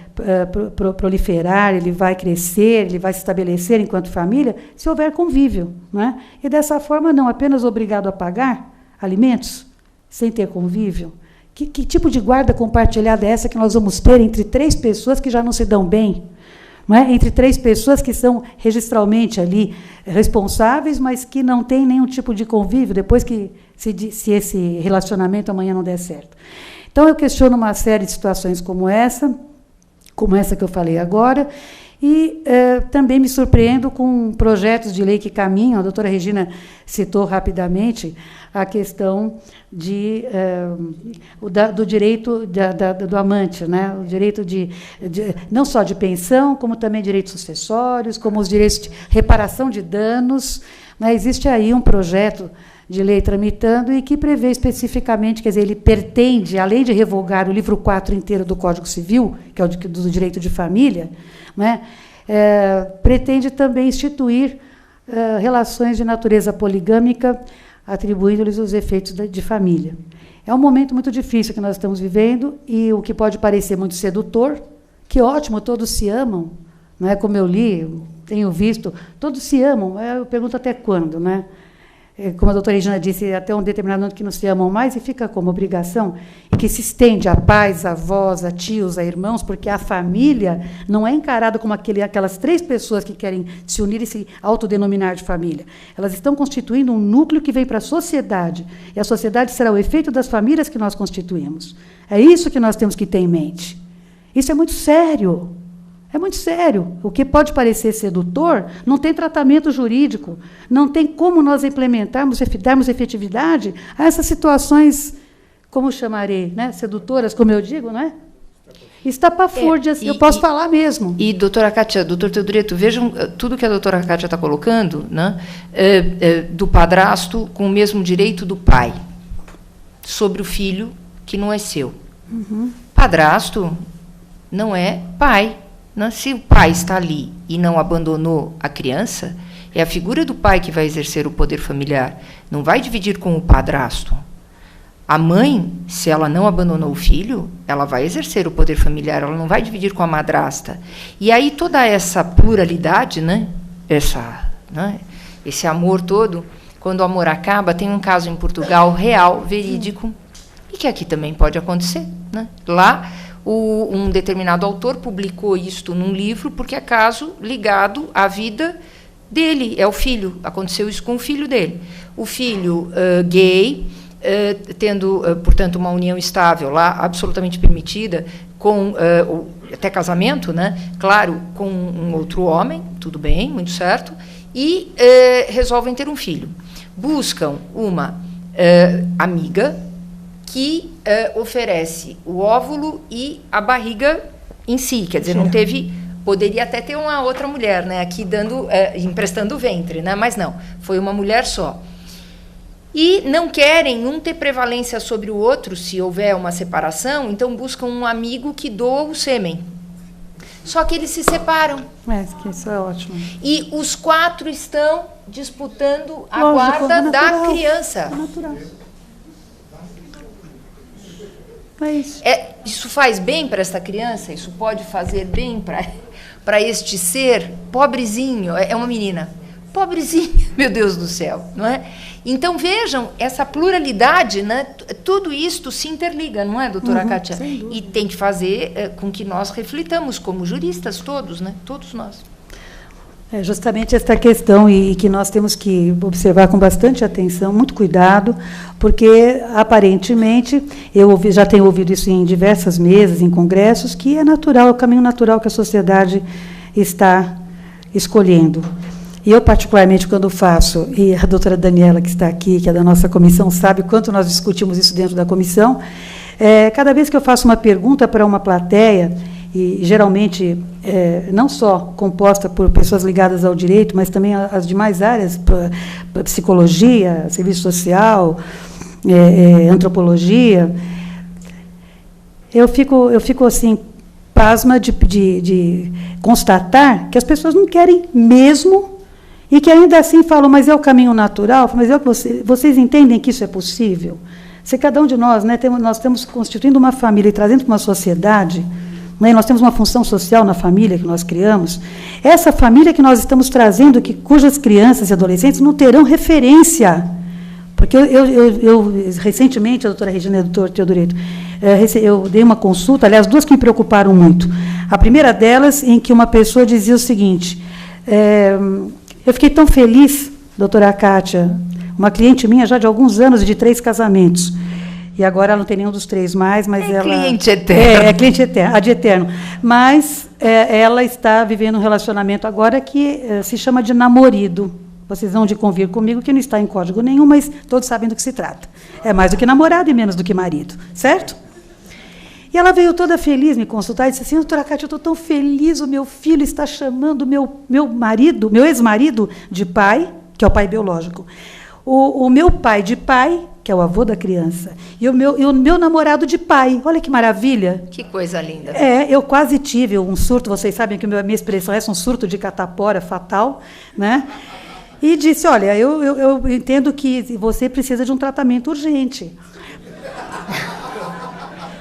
proliferar, ele vai crescer, ele vai se estabelecer enquanto família, se houver convívio. Não é? E, dessa forma, não apenas obrigado a pagar alimentos, sem ter convívio. Que tipo de guarda compartilhada é essa que nós vamos ter entre 3 pessoas que já não se dão bem? Não é? Entre 3 pessoas que são registralmente ali responsáveis, mas que não têm nenhum tipo de convívio, depois que se esse relacionamento amanhã não der certo. Então, eu questiono uma série de situações como essa que eu falei agora, e também me surpreendo com projetos de lei que caminham. A doutora Regina citou rapidamente a questão do direito do amante, né? O direito não só de pensão, como também direitos sucessórios, como os direitos de reparação de danos. Né? Existe aí um projeto de lei tramitando e que prevê especificamente, quer dizer, ele pretende, além de revogar o livro 4 inteiro do Código Civil, que é o do direito de família, né, pretende também instituir relações de natureza poligâmica, atribuindo-lhes os efeitos de família. É um momento muito difícil que nós estamos vivendo, e o que pode parecer muito sedutor, que ótimo, todos se amam, não é? Como eu li, tenho visto, todos se amam. Eu pergunto até quando, né? Como a doutora Regina disse, até um determinado momento que não se amam mais, e fica como obrigação, e que se estende a pais, a avós, a tios, a irmãos, porque a família não é encarada como aquelas 3 pessoas que querem se unir e se autodenominar de família. Elas estão constituindo um núcleo que vem para a sociedade, e a sociedade será o efeito das famílias que nós constituímos. É isso que nós temos que ter em mente. Isso é muito sério. É muito sério. O que pode parecer sedutor não tem tratamento jurídico, não tem como nós implementarmos, darmos efetividade a essas situações, como chamarei, né, sedutoras, como eu digo, não é? Estapafúrdias, eu posso falar mesmo. E, doutora Kátia, doutor Teodoreto, vejam tudo que a doutora Kátia está colocando, né, do padrasto com o mesmo direito do pai sobre o filho que não é seu. Uhum. Padrasto não é pai. Se o pai está ali e não abandonou a criança, é a figura do pai que vai exercer o poder familiar. Não vai dividir com o padrasto. A mãe, se ela não abandonou o filho, ela vai exercer o poder familiar, ela não vai dividir com a madrasta. E aí toda essa pluralidade, né? Esse amor todo, quando o amor acaba, tem um caso em Portugal real, verídico, e que aqui também pode acontecer. Né? Lá, um determinado autor publicou isto num livro, porque é caso ligado à vida dele, é o filho. Aconteceu isso com o filho dele. O filho gay, tendo, portanto, uma união estável lá, absolutamente permitida, com até casamento, né? Claro, com um outro homem, tudo bem, muito certo, e resolvem ter um filho. Buscam uma amiga que oferece o óvulo e a barriga em si, quer dizer, não teve, poderia até ter uma outra mulher, né, aqui emprestando o ventre, né, mas não, foi uma mulher só. E não querem um ter prevalência sobre o outro, se houver uma separação, então buscam um amigo que doa o sêmen. Só que eles se separam. Isso é ótimo. E os 4 estão disputando a guarda da criança. É natural. Isso faz bem para esta criança? Isso pode fazer bem para este ser pobrezinho? É uma menina. Pobrezinho, meu Deus do céu. Não é? Então, vejam, essa pluralidade, né? Tudo isto se interliga, não é, doutora Kátia? E tem que fazer com que nós reflitamos como juristas todos, né? Todos nós. É justamente esta questão e que nós temos que observar com bastante atenção, muito cuidado, porque, aparentemente, já tenho ouvido isso em diversas mesas, em congressos, que é natural, é o caminho natural que a sociedade está escolhendo. E eu, particularmente, quando faço, e a doutora Daniela, que está aqui, que é da nossa comissão, sabe quanto nós discutimos isso dentro da comissão, cada vez que eu faço uma pergunta para uma plateia, e geralmente não só composta por pessoas ligadas ao direito, mas também as demais áreas, psicologia, serviço social, antropologia, eu fico assim, pasma de constatar que as pessoas não querem mesmo, e que ainda assim falam, mas é o caminho natural, mas vocês entendem que isso é possível? Se cada um de nós, né, nós estamos constituindo uma família e trazendo para uma sociedade, né, nós temos uma função social na família que nós criamos, essa família que nós estamos trazendo, cujas crianças e adolescentes não terão referência. Porque eu recentemente, a doutora Regina e o doutor Teodoreto, eu dei uma consulta, aliás, duas que me preocuparam muito. A primeira delas, em que uma pessoa dizia o seguinte, eu fiquei tão feliz, doutora Kátia, uma cliente minha já de alguns anos, de 3 casamentos, e agora ela não tem nenhum dos 3 mais, mas ela... Cliente eterno. É cliente eterno, a de eterno. Mas ela está vivendo um relacionamento agora que se chama de namorido. Vocês vão de convir comigo, que não está em código nenhum, mas todos sabem do que se trata. É mais do que namorado e menos do que marido, certo? E ela veio toda feliz me consultar e disse assim, doutora Kátia, eu estou tão feliz, o meu filho está chamando meu marido, meu ex-marido, de pai, que é o pai biológico. O meu pai de pai, que é o avô da criança, e o meu namorado de pai. Olha que maravilha. Que coisa linda. Eu quase tive um surto, vocês sabem que a minha expressão é um surto de catapora fatal, né? E disse, olha, eu entendo que você precisa de um tratamento urgente,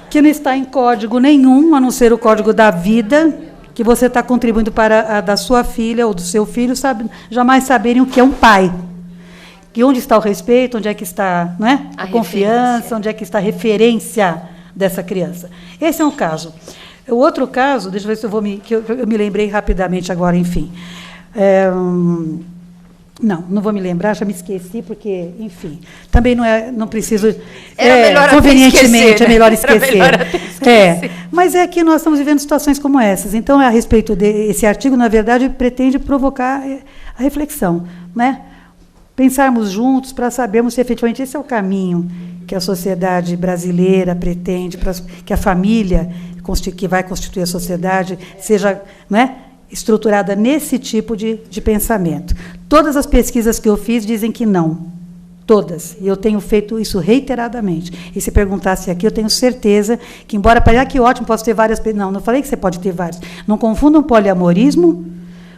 que não está em código nenhum, a não ser o código da vida, que você está contribuindo para a da sua filha ou do seu filho jamais saberem o que é um pai. E onde está o respeito, onde é que está, não é? A confiança, onde é que está a referência dessa criança. Esse é um caso. O outro caso, deixa eu ver se eu me lembrei rapidamente agora, enfim. Não vou me lembrar, já me esqueci, porque, enfim, também não preciso... convenientemente, é melhor esquecer. Mas é que nós estamos vivendo situações como essas. Então, a respeito desse artigo, na verdade, pretende provocar a reflexão, né? Pensarmos juntos para sabermos se efetivamente esse é o caminho que a sociedade brasileira pretende, que a família que vai constituir a sociedade seja, né, estruturada nesse tipo de pensamento. Todas as pesquisas que eu fiz dizem que não. Todas. E eu tenho feito isso reiteradamente. E se perguntasse aqui, eu tenho certeza que, embora pareça que ótimo, posso ter várias... Não falei que você pode ter várias. Não confundam poliamorismo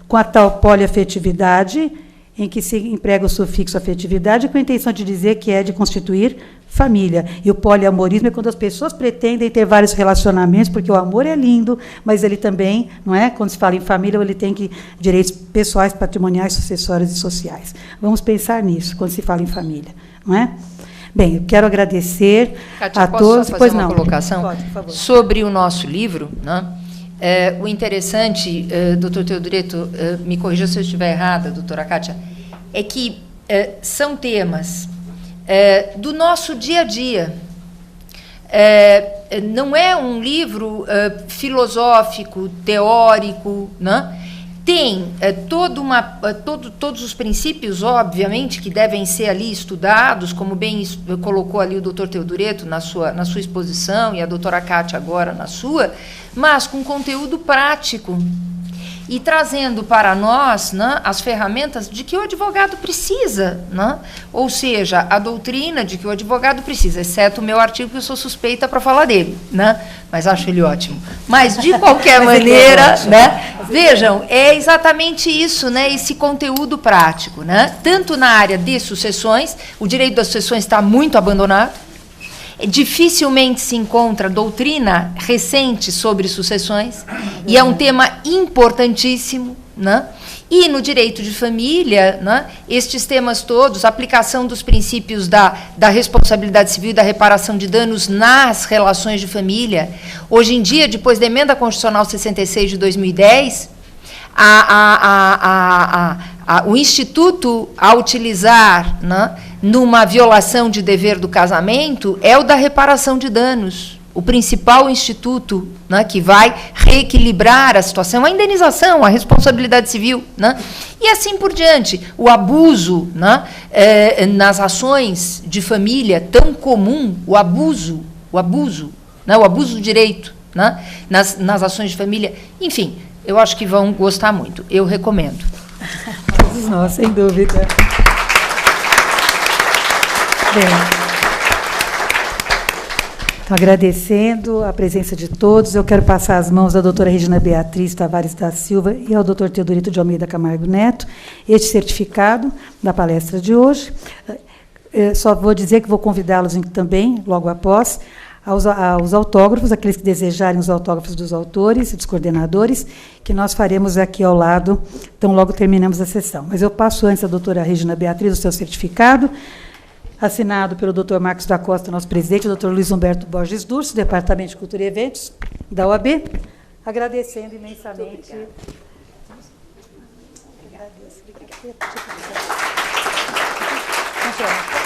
com a tal poliafetividade, em que se emprega o sufixo afetividade com a intenção de dizer que é de constituir família. E o poliamorismo é quando as pessoas pretendem ter vários relacionamentos, porque o amor é lindo, mas ele também, não é? Quando se fala em família, ele tem direitos pessoais, patrimoniais, sucessórios e sociais. Vamos pensar nisso quando se fala em família, não é? Bem, eu quero agradecer Kátia, a todos. Posso fazer uma colocação? Pode, por favor. Sobre o nosso livro, né? O interessante, doutor Teodoreto, me corrija se eu estiver errada, doutora Kátia, é que são temas do nosso dia a dia. Não é um livro filosófico, teórico, né? Tem todos os princípios, obviamente, que devem ser ali estudados, como bem colocou ali o doutor Teodoreto na sua exposição, e a doutora Kátia agora na sua, mas com conteúdo prático, e trazendo para nós, né, as ferramentas de que o advogado precisa, né? Ou seja, a doutrina de que o advogado precisa, exceto o meu artigo, que eu sou suspeita para falar dele, né? Mas acho ele ótimo. Mas, de qualquer maneira, né, vejam, é exatamente isso, né, esse conteúdo prático, né? Tanto na área de sucessões, o direito das sucessões está muito abandonado, dificilmente se encontra doutrina recente sobre sucessões, e é um tema importantíssimo, né? E no direito de família, né, estes temas todos, a aplicação dos princípios da responsabilidade civil e da reparação de danos nas relações de família. Hoje em dia, depois da Emenda Constitucional 66 de 2010, o Instituto a utilizar, né, numa violação de dever do casamento é o da reparação de danos. O principal instituto, né, que vai reequilibrar a situação, a indenização, a responsabilidade civil, né, e assim por diante. O abuso, né, nas ações de família tão comum, o abuso, né, o abuso do direito, né, nas ações de família, enfim, eu acho que vão gostar muito. Eu recomendo. Todos nós, sem dúvida. Bem. Então, agradecendo a presença de todos, eu quero passar as mãos da doutora Regina Beatriz Tavares da Silva e ao doutor Teodorito de Almeida Camargo Neto, este certificado da palestra de hoje. Só vou dizer que vou convidá-los também, logo após, aos autógrafos, aqueles que desejarem os autógrafos dos autores e dos coordenadores, que nós faremos aqui ao lado, então logo terminamos a sessão. Mas eu passo antes a doutora Regina Beatriz o seu certificado, assinado pelo Dr. Marcos da Costa, nosso presidente, o Dr. Luiz Humberto Borges Durso, Departamento de Cultura e Eventos, da OAB, agradecendo imensamente. Agradeço. Obrigada.